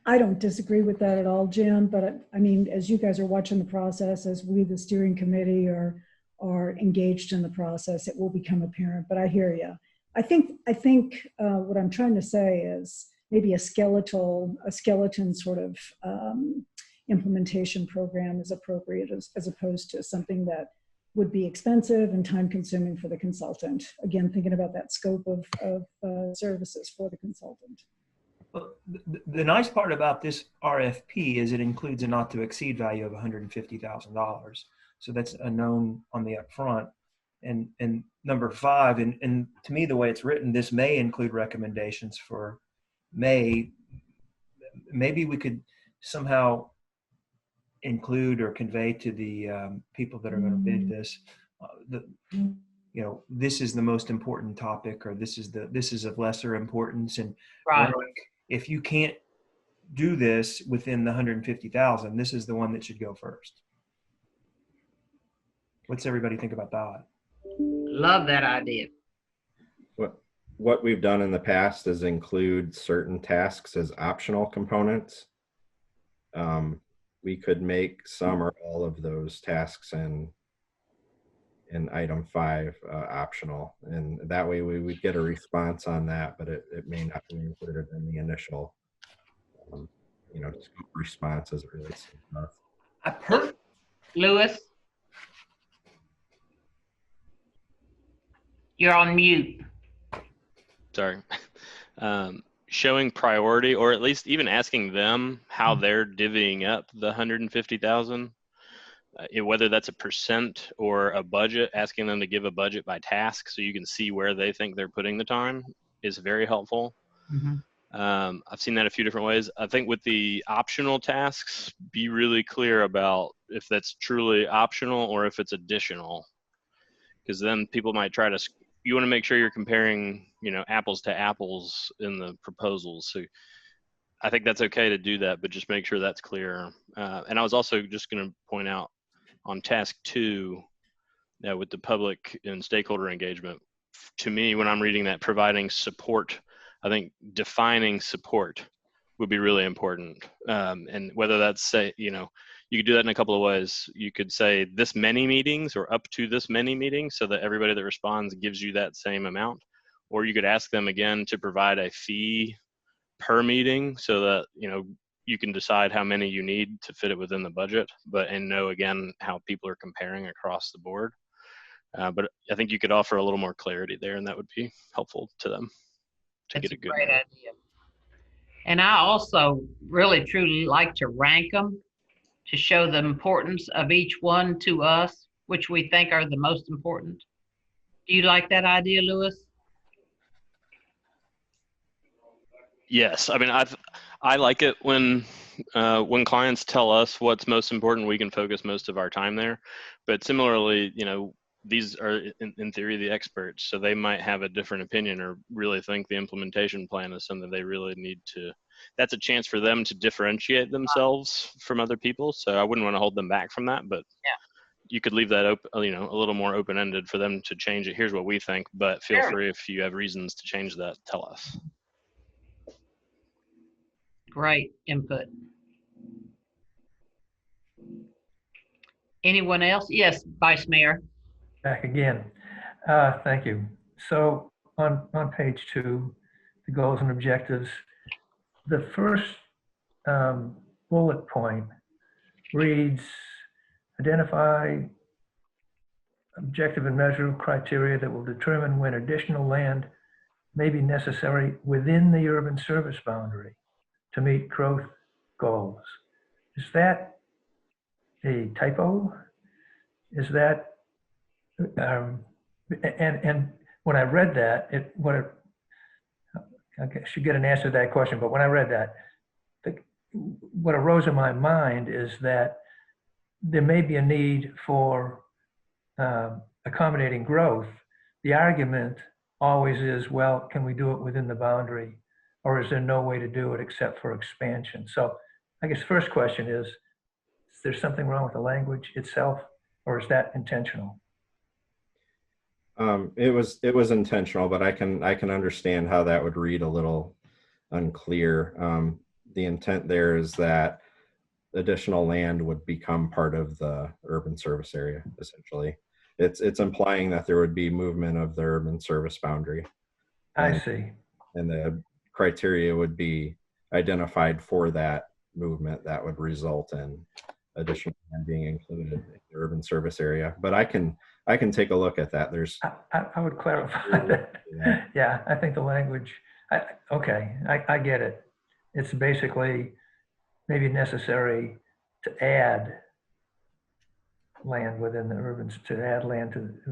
[SPEAKER 13] I don't disagree with that at all, Jim, but I mean, as you guys are watching the process, as we, the steering committee, are engaged in the process, it will become apparent, but I hear you. I think what I'm trying to say is maybe a skeleton sort of implementation program is appropriate as opposed to something that would be expensive and time consuming for the consultant. Again, thinking about that scope of services for the consultant.
[SPEAKER 7] Well, the nice part about this RFP is it includes a not to exceed value of $150,000. So that's a known on the upfront. And number 5, and to me, the way it's written, this may include recommendations for maybe we could somehow include or convey to the people that are going to bid this, this is the most important topic, or this is of lesser importance. And
[SPEAKER 2] right.
[SPEAKER 7] If you can't do this within the 150,000, this is the one that should go first. What's everybody think about that?
[SPEAKER 2] Love that idea.
[SPEAKER 1] What we've done in the past is include certain tasks as optional components. We could make some or all of those tasks in item 5 optional, and that way we would get a response on that, but it may not be included in the initial response as it relates to stuff.
[SPEAKER 2] Lewis, you're on mute.
[SPEAKER 9] Sorry. Showing priority, or at least even asking them how they're divvying up the 150,000, whether that's a percent or a budget, asking them to give a budget by task so you can see where they think they're putting the time is very helpful.
[SPEAKER 2] Mm-hmm.
[SPEAKER 9] I've seen that a few different ways. I think with the optional tasks, be really clear about if that's truly optional or if it's additional, because then people might try to, you want to make sure you're comparing, apples to apples in the proposals. So I think that's okay to do that, but just make sure that's clear. And I was also just going to point out on task 2, with the public and stakeholder engagement, to me, when I'm reading that, providing support, I think defining support would be really important. And whether that's you could do that in a couple of ways. You could say this many meetings or up to this many meetings so that everybody that responds gives you that same amount. Or you could ask them again to provide a fee per meeting so that, you can decide how many you need to fit it within the budget, and know again how people are comparing across the board. But I think you could offer a little more clarity there, and that would be helpful to them to get a good
[SPEAKER 2] great idea. And I also really truly like to rank them to show the importance of each one to us, which we think are the most important. Do you like that idea, Lewis?
[SPEAKER 9] Yes, I mean I like it when clients tell us what's most important. We can focus most of our time there. But similarly, these are in theory the experts, so they might have a different opinion or really think the implementation plan is something they really need to. That's a chance for them to differentiate themselves from other people. So I wouldn't want to hold them back from that, but
[SPEAKER 2] Yeah.
[SPEAKER 9] you could leave that open, a little more open-ended for them to change it. Here's what we think, but feel
[SPEAKER 2] Sure.
[SPEAKER 9] free if you have reasons to change that, tell us.
[SPEAKER 2] Great input. Anyone else? Yes, Vice Mayor.
[SPEAKER 4] Back again. Thank you. So on page 2, the goals and objectives, the first bullet point reads, identify objective and measurable criteria that will determine when additional land may be necessary within the urban service boundary to meet growth goals. Is that a typo? Is that, and when I read that, I should get an answer to that question, but when I read that, what arose in my mind is that there may be a need for accommodating growth. The argument always is, well, can we do it within the boundary, or is there no way to do it except for expansion? So I guess first question is there something wrong with the language itself, or is that intentional?
[SPEAKER 1] It was intentional, but I can understand how that would read a little unclear. The intent there is that additional land would become part of the urban service area. Essentially, it's implying that there would be movement of the urban service boundary.
[SPEAKER 4] I see.
[SPEAKER 1] And the criteria would be identified for that movement that would result in additional land being included in the urban service area. But I can take a look at that. There's
[SPEAKER 4] I would clarify that. Yeah, I think the language, okay, I get it. It's basically maybe necessary to add land within the urban,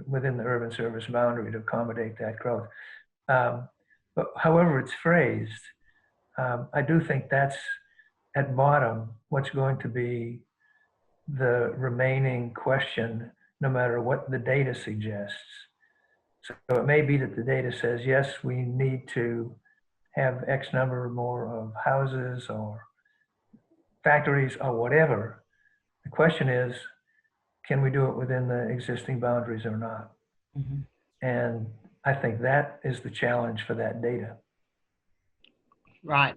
[SPEAKER 4] within the urban service boundary to accommodate that growth. But however it's phrased, I do think that's at bottom what's going to be the remaining question, no matter what the data suggests. So it may be that the data says, yes, we need to have X number more of houses or factories or whatever. The question is, can we do it within the existing boundaries or not?
[SPEAKER 2] Mm-hmm.
[SPEAKER 4] And I think that is the challenge for that data.
[SPEAKER 2] Right.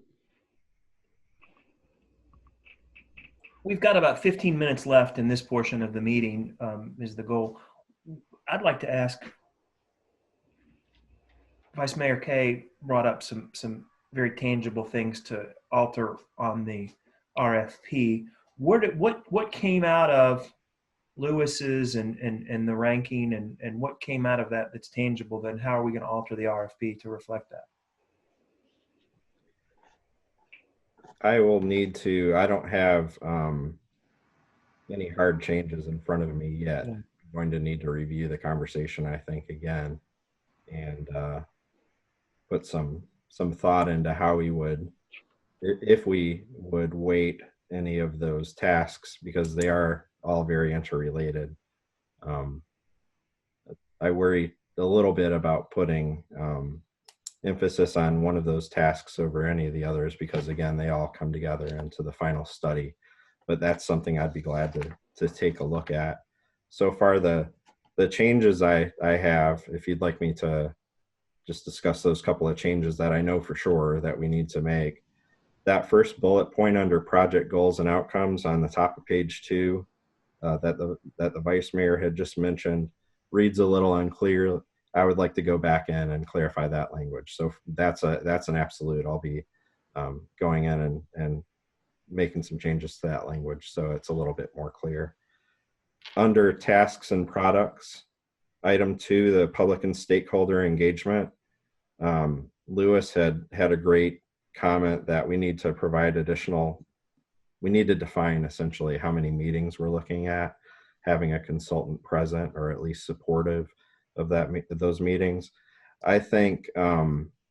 [SPEAKER 7] We've got about 15 minutes left in this portion of the meeting, is the goal. I'd like to ask, Vice Mayor Kay brought up some very tangible things to alter on the RFP. What came out of Lewis's and the ranking and what came out of that that's tangible? Then how are we going to alter the RFP to reflect that?
[SPEAKER 1] I will need to, I don't have any hard changes in front of me yet. I'm going to need to review the conversation, I think, again, and put some thought into how we would, if we would weight any of those tasks, because they are all very interrelated. I worry a little bit about putting emphasis on one of those tasks over any of the others, because again, they all come together into the final study. But that's something I'd be glad to take a look at. So far, the changes I have, if you'd like me to just discuss those couple of changes that I know for sure that we need to make. That first bullet point under project goals and outcomes on the top of page 2, that the Vice Mayor had just mentioned, reads a little unclear. I would like to go back in and clarify that language. So that's an absolute. I'll be going in and making some changes to that language so it's a little bit more clear. Under tasks and products, item 2, the public and stakeholder engagement. Lewis had a great comment that we need to provide we need to define essentially how many meetings we're looking at, having a consultant present or at least supportive of those meetings. I think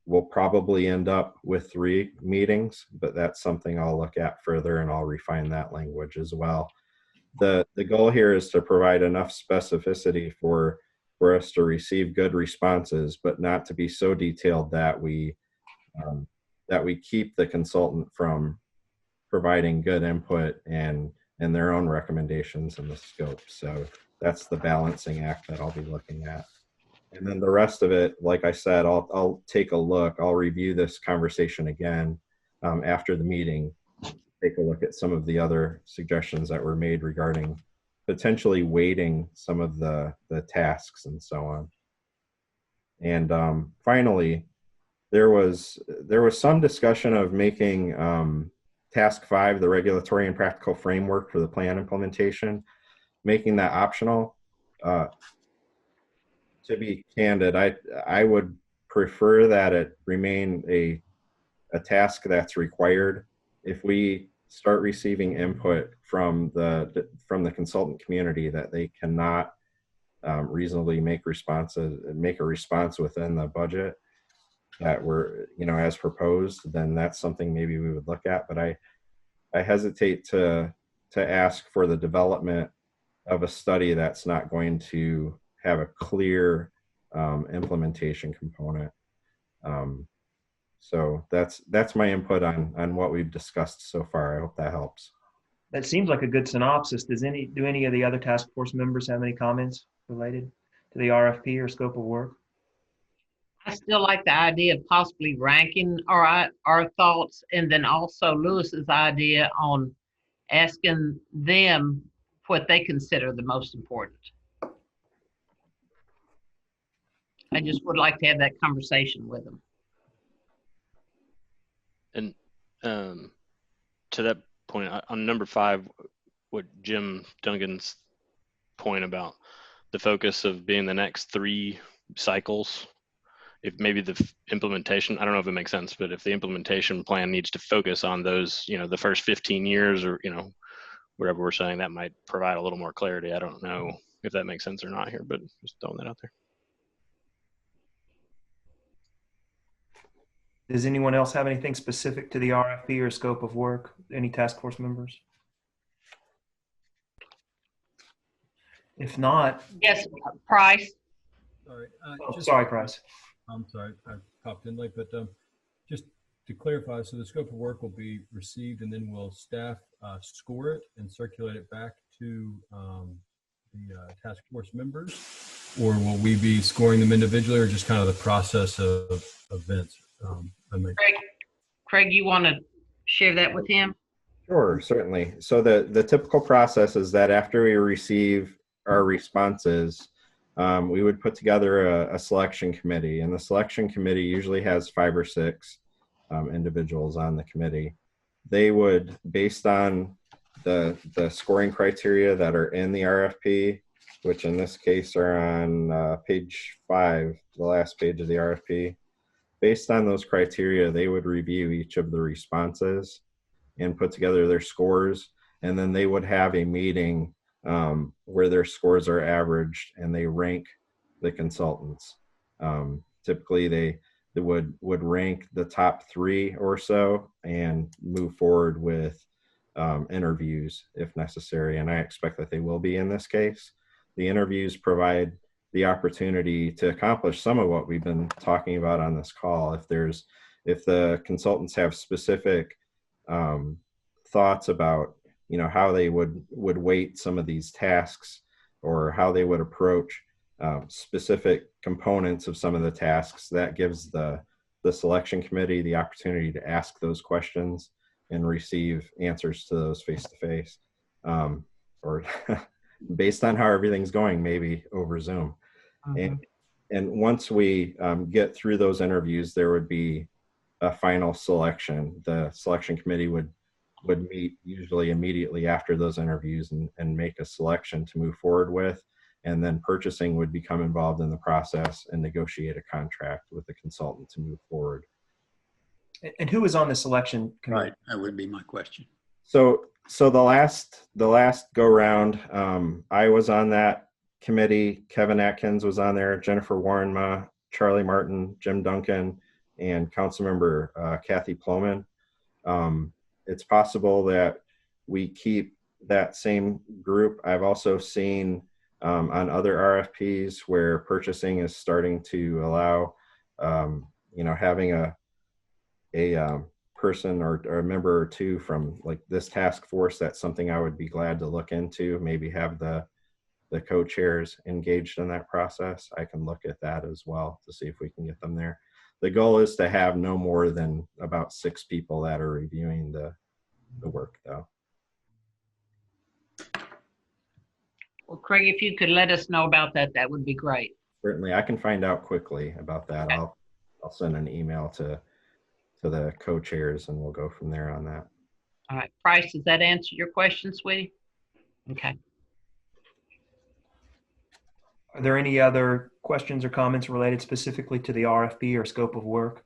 [SPEAKER 1] we'll probably end up with 3 meetings, but that's something I'll look at further, and I'll refine that language as well. The goal here is to provide enough specificity for us to receive good responses, but not to be so detailed that we keep the consultant from providing good input and their own recommendations in the scope. So that's the balancing act that I'll be looking at. And then the rest of it, like I said, I'll take a look. I'll review this conversation again after the meeting, take a look at some of the other suggestions that were made regarding potentially weighting some of the tasks and so on. And finally, there was some discussion of making task 5, the regulatory and practical framework for the plan implementation, making that optional. To be candid, I would prefer that it remain a task that's required. If we start receiving input from the consultant community that they cannot reasonably make a response within the budget that we're, as proposed, then that's something maybe we would look at. But I hesitate to ask for the development of a study that's not going to have a clear implementation component. So that's my input on what we've discussed so far. I hope that helps.
[SPEAKER 7] That seems like a good synopsis. Do any of the other task force members have any comments related to the RFP or scope of work?
[SPEAKER 2] I still like the idea of possibly ranking our thoughts, and then also Lewis's idea on asking them what they consider the most important. I just would like to have that conversation with them.
[SPEAKER 9] And to that point, on number 5, what Jim Duncan's point about the focus of being the next 3 cycles, if maybe the implementation, I don't know if it makes sense, but if the implementation plan needs to focus on those, the first 15 years or, whatever we're saying, that might provide a little more clarity. I don't know if that makes sense or not here, but just throwing that out there.
[SPEAKER 7] Does anyone else have anything specific to the RFP or scope of work? Any task force members? If not.
[SPEAKER 2] Yes, Price.
[SPEAKER 14] Sorry.
[SPEAKER 7] Sorry, Price.
[SPEAKER 14] I'm sorry, I popped in late, but just to clarify, so the scope of work will be received, and then will staff score it and circulate it back to the task force members, or will we be scoring them individually, or just kind of the process of events?
[SPEAKER 2] Craig, you want to share that with him?
[SPEAKER 1] Sure, certainly. So the typical process is that after we receive our responses, we would put together a selection committee, and the selection committee usually has 5 or 6 individuals on the committee. They would, based on the scoring criteria that are in the RFP, which in this case are on page 5, the last page of the RFP, based on those criteria, they would review each of the responses and put together their scores, and then they would have a meeting where their scores are averaged and they rank the consultants. Typically they would rank the top 3 or so and move forward with interviews if necessary, and I expect that they will be in this case. The interviews provide the opportunity to accomplish some of what we've been talking about on this call. If the consultants have specific thoughts about how they would weight some of these tasks, or how they would approach specific components of some of the tasks, that gives the selection committee the opportunity to ask those questions and receive answers to those face-to-face, or based on how everything's going, maybe over Zoom. And once we get through those interviews, there would be a final selection. The selection committee would meet usually immediately after those interviews and make a selection to move forward with, and then purchasing would become involved in the process and negotiate a contract with the consultant to move forward.
[SPEAKER 7] And who is on the selection committee?
[SPEAKER 6] Right, that would be my question.
[SPEAKER 1] So the last go round, I was on that committee. Kevin Atkins was on there, Jennifer Warrenma, Charlie Martin, Jim Duncan, and Councilmember Kathy Plomin. It's possible that we keep that same group. I've also seen on other RFPs where purchasing is starting to allow, having a person or a member or two from like this task force. That's something I would be glad to look into. Maybe have the co-chairs engaged in that process. I can look at that as well to see if we can get them there. The goal is to have no more than about 6 people that are reviewing the work, though.
[SPEAKER 2] Well, Craig, if you could let us know about that, that would be great.
[SPEAKER 1] Certainly, I can find out quickly about that.
[SPEAKER 2] Okay.
[SPEAKER 1] I'll send an email to the co-chairs, and we'll go from there on that.
[SPEAKER 2] All right, Price, does that answer your question, sweetie? Okay.
[SPEAKER 7] Are there any other questions or comments related specifically to the RFP or scope of work?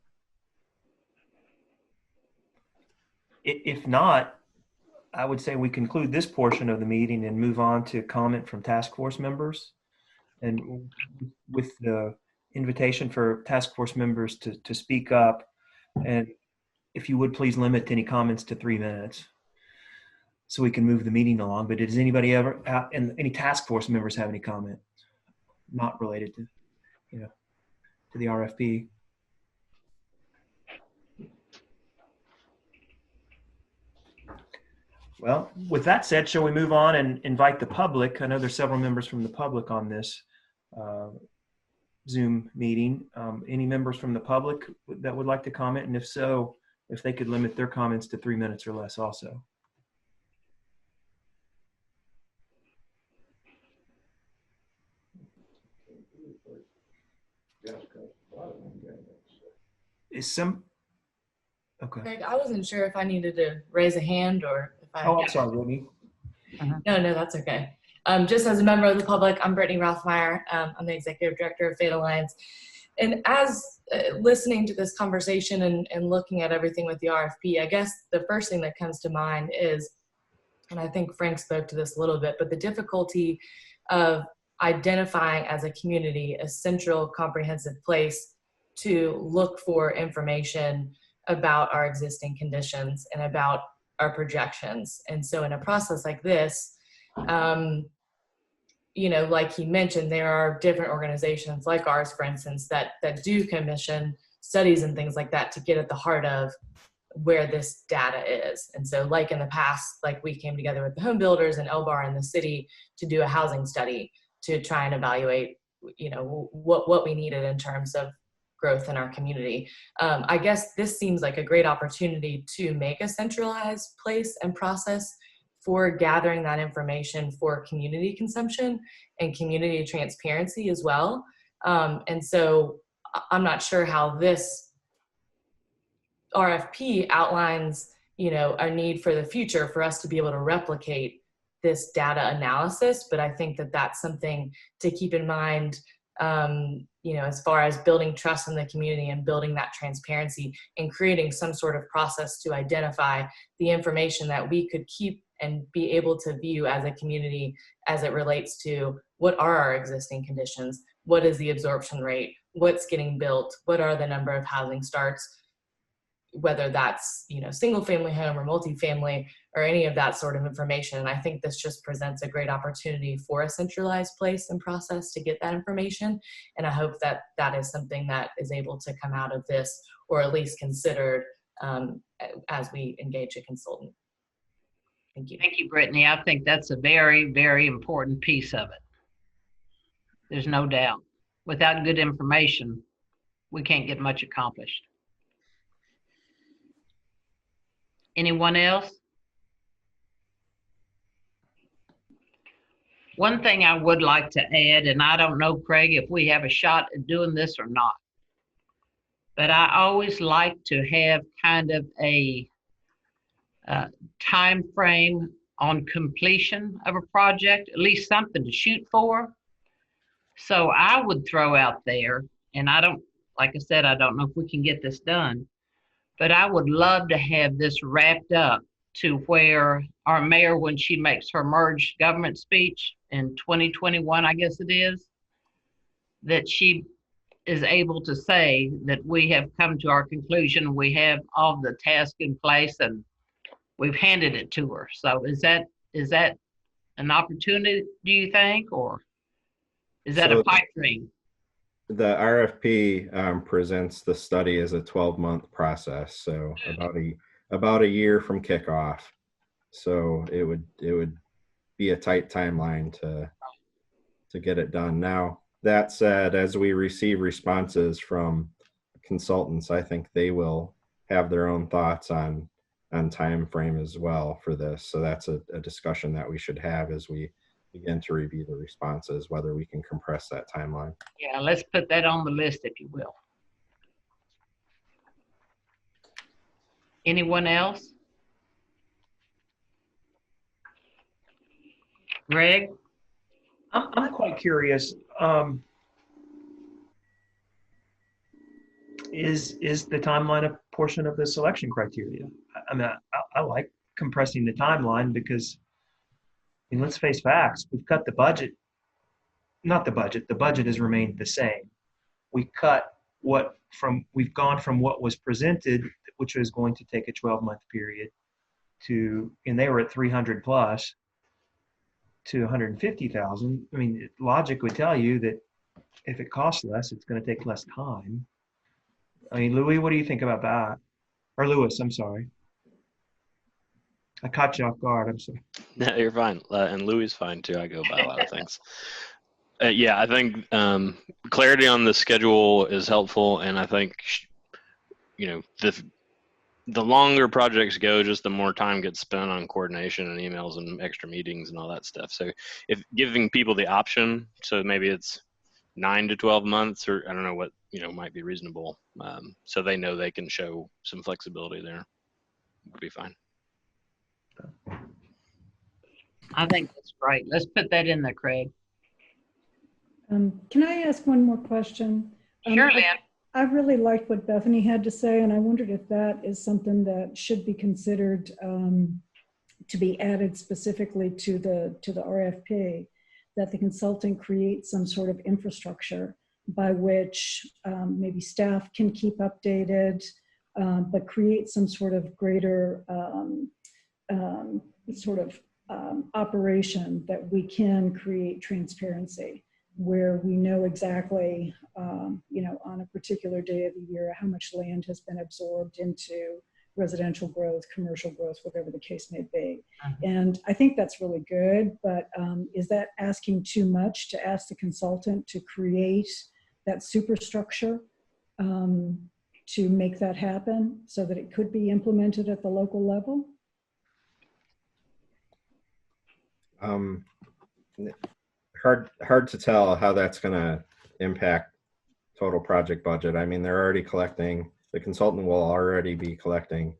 [SPEAKER 7] If not, I would say we conclude this portion of the meeting and move on to comment from task force members. And with the invitation for task force members to speak up, and if you would please limit any comments to 3 minutes so we can move the meeting along. But does anybody ever, and any task force members have any comment not related to, to the RFP? Well, with that said, shall we move on and invite the public? I know there's several members from the public on this Zoom meeting. Any members from the public that would like to comment? And if so, if they could limit their comments to 3 minutes or less also. Is some, okay.
[SPEAKER 15] Craig, I wasn't sure if I needed to raise a hand or if I.
[SPEAKER 7] Oh, I'm sorry, Whitney.
[SPEAKER 15] No, that's okay. Just as a member of the public, I'm Brittany Rothmeyer. I'm the Executive Director of Fate Alliance. And as listening to this conversation and looking at everything with the RFP, I guess the first thing that comes to mind is, and I think Frank spoke to this a little bit, but the difficulty of identifying as a community a central comprehensive place to look for information about our existing conditions and about our projections. And so in a process like this, like he mentioned, there are different organizations like ours, for instance, that do commission studies and things like that to get at the heart of where this data is. And so like in the past, like we came together with the home builders and LBAR in the city to do a housing study to try and evaluate, what we needed in terms of growth in our community. I guess this seems like a great opportunity to make a centralized place and process for gathering that information for community consumption and community transparency as well. And so I'm not sure how this RFP outlines, a need for the future for us to be able to replicate this data analysis, but I think that that's something to keep in mind, as far as building trust in the community and building that transparency and creating some sort of process to identify the information that we could keep and be able to view as a community as it relates to what are our existing conditions, what is the absorption rate, what's getting built, what are the number of housing starts, whether that's, single family home or multifamily or any of that sort of information. And I think this just presents a great opportunity for a centralized place and process to get that information. And I hope that that is something that is able to come out of this, or at least considered as we engage a consultant. Thank you.
[SPEAKER 2] Thank you, Brittany. I think that's a very, very important piece of it. There's no doubt. Without good information, we can't get much accomplished. Anyone else? One thing I would like to add, and I don't know, Craig, if we have a shot at doing this or not, but I always like to have kind of a time frame on completion of a project, at least something to shoot for. So I would throw out there, and like I said, I don't know if we can get this done, but I would love to have this wrapped up to where our mayor, when she makes her merged government speech in 2021, I guess it is, that she is able to say that we have come to our conclusion, we have all the tasks in place and we've handed it to her. So is that an opportunity, do you think, or is that a pipe dream?
[SPEAKER 1] The RFP presents the study as a 12-month process, so about a year from kickoff. So it would be a tight timeline to get it done. Now, that said, as we receive responses from consultants, I think they will have their own thoughts on time frame as well for this. So that's a discussion that we should have as we begin to review the responses, whether we can compress that timeline.
[SPEAKER 2] Yeah, let's put that on the list, if you will. Anyone else? Greg?
[SPEAKER 7] I'm quite curious. Is the timeline a portion of the selection criteria? I mean, I like compressing the timeline because, I mean, let's face facts. We've cut the budget. Not the budget. The budget has remained the same. We've gone from what was presented, which was going to take a 12-month period, and they were at 300 plus, to 150,000. I mean, logic would tell you that if it costs less, it's going to take less time. I mean, Louis, what do you think about that? Or Louis, I'm sorry. I caught you off guard. I'm sorry.
[SPEAKER 9] No, you're fine. And Louis is fine too. I go by a lot of things. Yeah, I think clarity on the schedule is helpful, and I think the longer projects go, just the more time gets spent on coordination and emails and extra meetings and all that stuff. So if giving people the option, so maybe it's 9 to 12 months, or I don't know what, might be reasonable. So they know they can show some flexibility there, would be fine.
[SPEAKER 2] I think that's great. Let's put that in there, Craig.
[SPEAKER 13] Can I ask one more question?
[SPEAKER 2] Sure, Lynn.
[SPEAKER 13] I really liked what Bethany had to say, and I wondered if that is something that should be considered to be added specifically to the RFP, that the consultant creates some sort of infrastructure by which maybe staff can keep updated, but create some sort of greater operation that we can create transparency, where we know exactly, on a particular day of the year, how much land has been absorbed into residential growth, commercial growth, whatever the case may be. And I think that's really good, but is that asking too much to ask the consultant to create that superstructure to make that happen so that it could be implemented at the local level?
[SPEAKER 1] Hard to tell how that's going to impact total project budget. I mean, they're already collecting, the consultant will already be collecting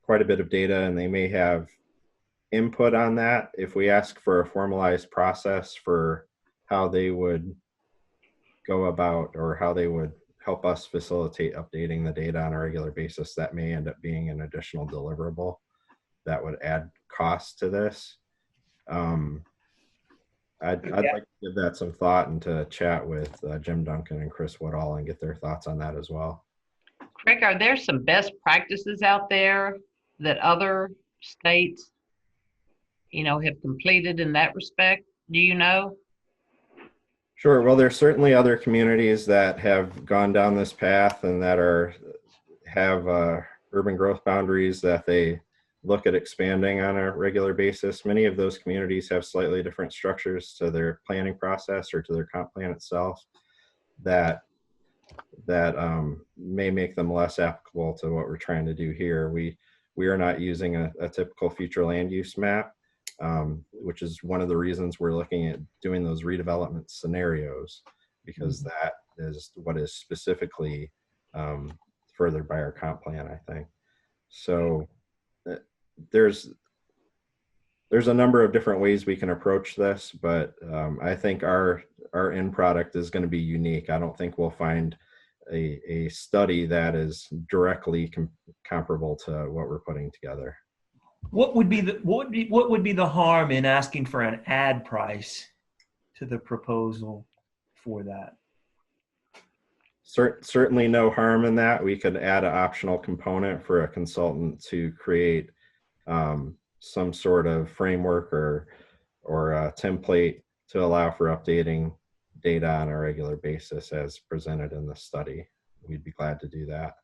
[SPEAKER 1] quite a bit of data, and they may have input on that. If we ask for a formalized process for how they would go about, or how they would help us facilitate updating the data on a regular basis, that may end up being an additional deliverable that would add cost to this. I'd like to give that some thought and to chat with Jim Duncan and Chris Woodall and get their thoughts on that as well.
[SPEAKER 2] Craig, are there some best practices out there that other states, have completed in that respect? Do you know?
[SPEAKER 1] Sure. Well, there's certainly other communities that have gone down this path and that have urban growth boundaries that they look at expanding on a regular basis. Many of those communities have slightly different structures to their planning process or to their comp plan itself that may make them less applicable to what we're trying to do here. We are not using a typical future land use map, which is one of the reasons we're looking at doing those redevelopment scenarios, because that is what is specifically furthered by our comp plan, I think. So there's a number of different ways we can approach this, but I think our end product is going to be unique. I don't think we'll find a study that is directly comparable to what we're putting together.
[SPEAKER 7] What would be the harm in asking for an ad price to the proposal for that?
[SPEAKER 1] Certainly no harm in that. We could add an optional component for a consultant to create some sort of framework or a template to allow for updating data on a regular basis as presented in the study. We'd be glad to do that.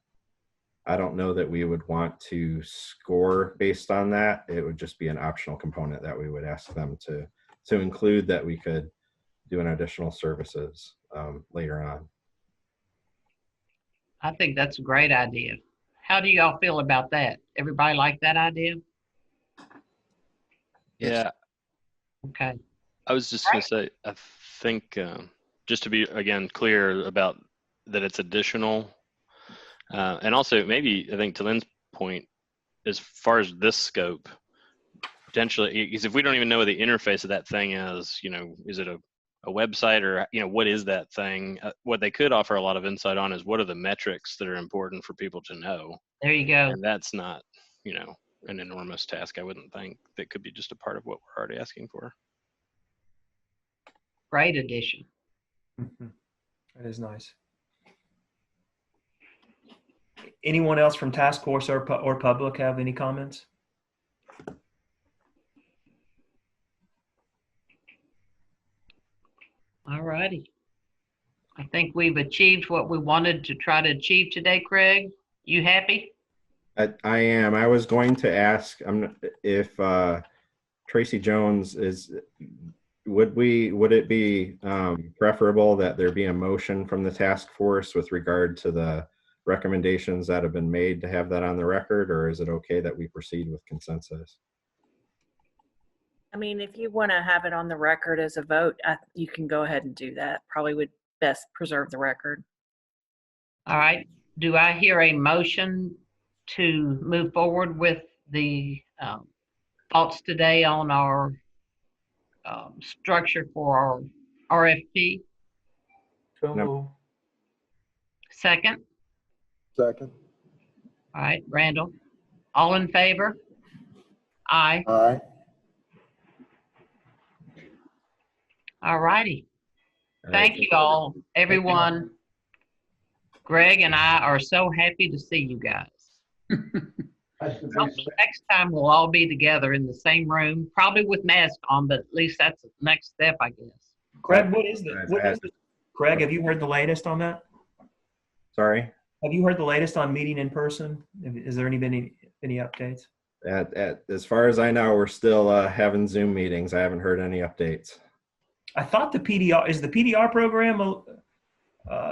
[SPEAKER 1] I don't know that we would want to score based on that. It would just be an optional component that we would ask them to include, that we could do an additional services later on.
[SPEAKER 2] I think that's a great idea. How do y'all feel about that? Everybody like that idea?
[SPEAKER 9] Yeah.
[SPEAKER 2] Okay.
[SPEAKER 9] I was just going to say, I think just to be, again, clear about that it's additional. And also maybe, I think to Lynn's point, as far as this scope, potentially, because if we don't even know what the interface of that thing is, you know, is it a website, or, you know, what is that thing? What they could offer a lot of insight on is what are the metrics that are important for people to know.
[SPEAKER 2] There you go.
[SPEAKER 9] And that's not, you know, an enormous task, I wouldn't think. That could be just a part of what we're already asking for.
[SPEAKER 2] Great addition.
[SPEAKER 7] That is nice. Anyone else from task force or public have any comments?
[SPEAKER 2] All righty. I think we've achieved what we wanted to try to achieve today, Craig. You happy?
[SPEAKER 1] I am. I was going to ask if Tracy Jones is, would it be preferable that there be a motion from the task force with regard to the recommendations that have been made, to have that on the record, or is it okay that we proceed with consensus?
[SPEAKER 16] I mean, if you want to have it on the record as a vote, you can go ahead and do that. Probably would best preserve the record.
[SPEAKER 2] All right. Do I hear a motion to move forward with the thoughts today on our structure for our RFP?
[SPEAKER 4] So moved.
[SPEAKER 2] Second?
[SPEAKER 8] Second.
[SPEAKER 2] All right, Randall. All in favor? Aye.
[SPEAKER 8] Aye.
[SPEAKER 2] All righty. Thank you all, everyone. Greg and I are so happy to see you guys. Next time we'll all be together in the same room, probably with masks on, but at least that's the next step, I guess.
[SPEAKER 7] Craig, Craig, have you heard the latest on that?
[SPEAKER 1] Sorry?
[SPEAKER 7] Have you heard the latest on meeting in person? Is there been any updates?
[SPEAKER 1] As far as I know, we're still having Zoom meetings. I haven't heard any updates.
[SPEAKER 7] I thought the PDR program,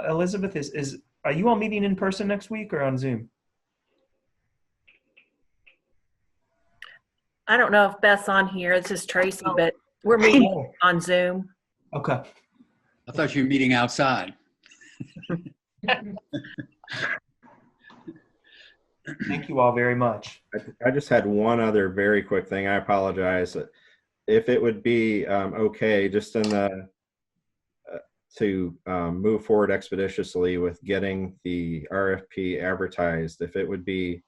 [SPEAKER 7] Elizabeth, are you all meeting in person next week or on Zoom?
[SPEAKER 16] I don't know if Beth's on here. This is Tracy, but we're meeting on Zoom.
[SPEAKER 7] Okay.
[SPEAKER 6] I thought you were meeting outside.
[SPEAKER 7] Thank you all very much.
[SPEAKER 1] I just had one other very quick thing. I apologize. If it would be okay, just in the to move forward expeditiously with getting the RFP advertised, if it would be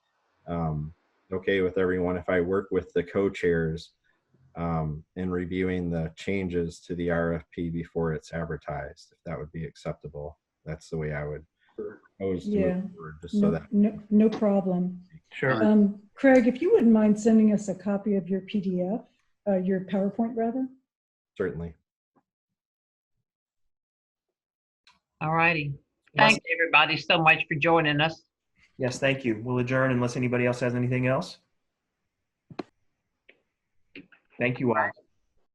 [SPEAKER 1] okay with everyone, if I work with the co-chairs in reviewing the changes to the RFP before it's advertised, if that would be acceptable. That's the way I would propose to move forward, just so that.
[SPEAKER 13] No problem.
[SPEAKER 4] Sure.
[SPEAKER 13] Craig, if you wouldn't mind sending us a copy of your PDF, your PowerPoint rather.
[SPEAKER 1] Certainly.
[SPEAKER 2] All righty. Thanks everybody so much for joining us.
[SPEAKER 7] Yes, thank you. We'll adjourn unless anybody else has anything else. Thank you all.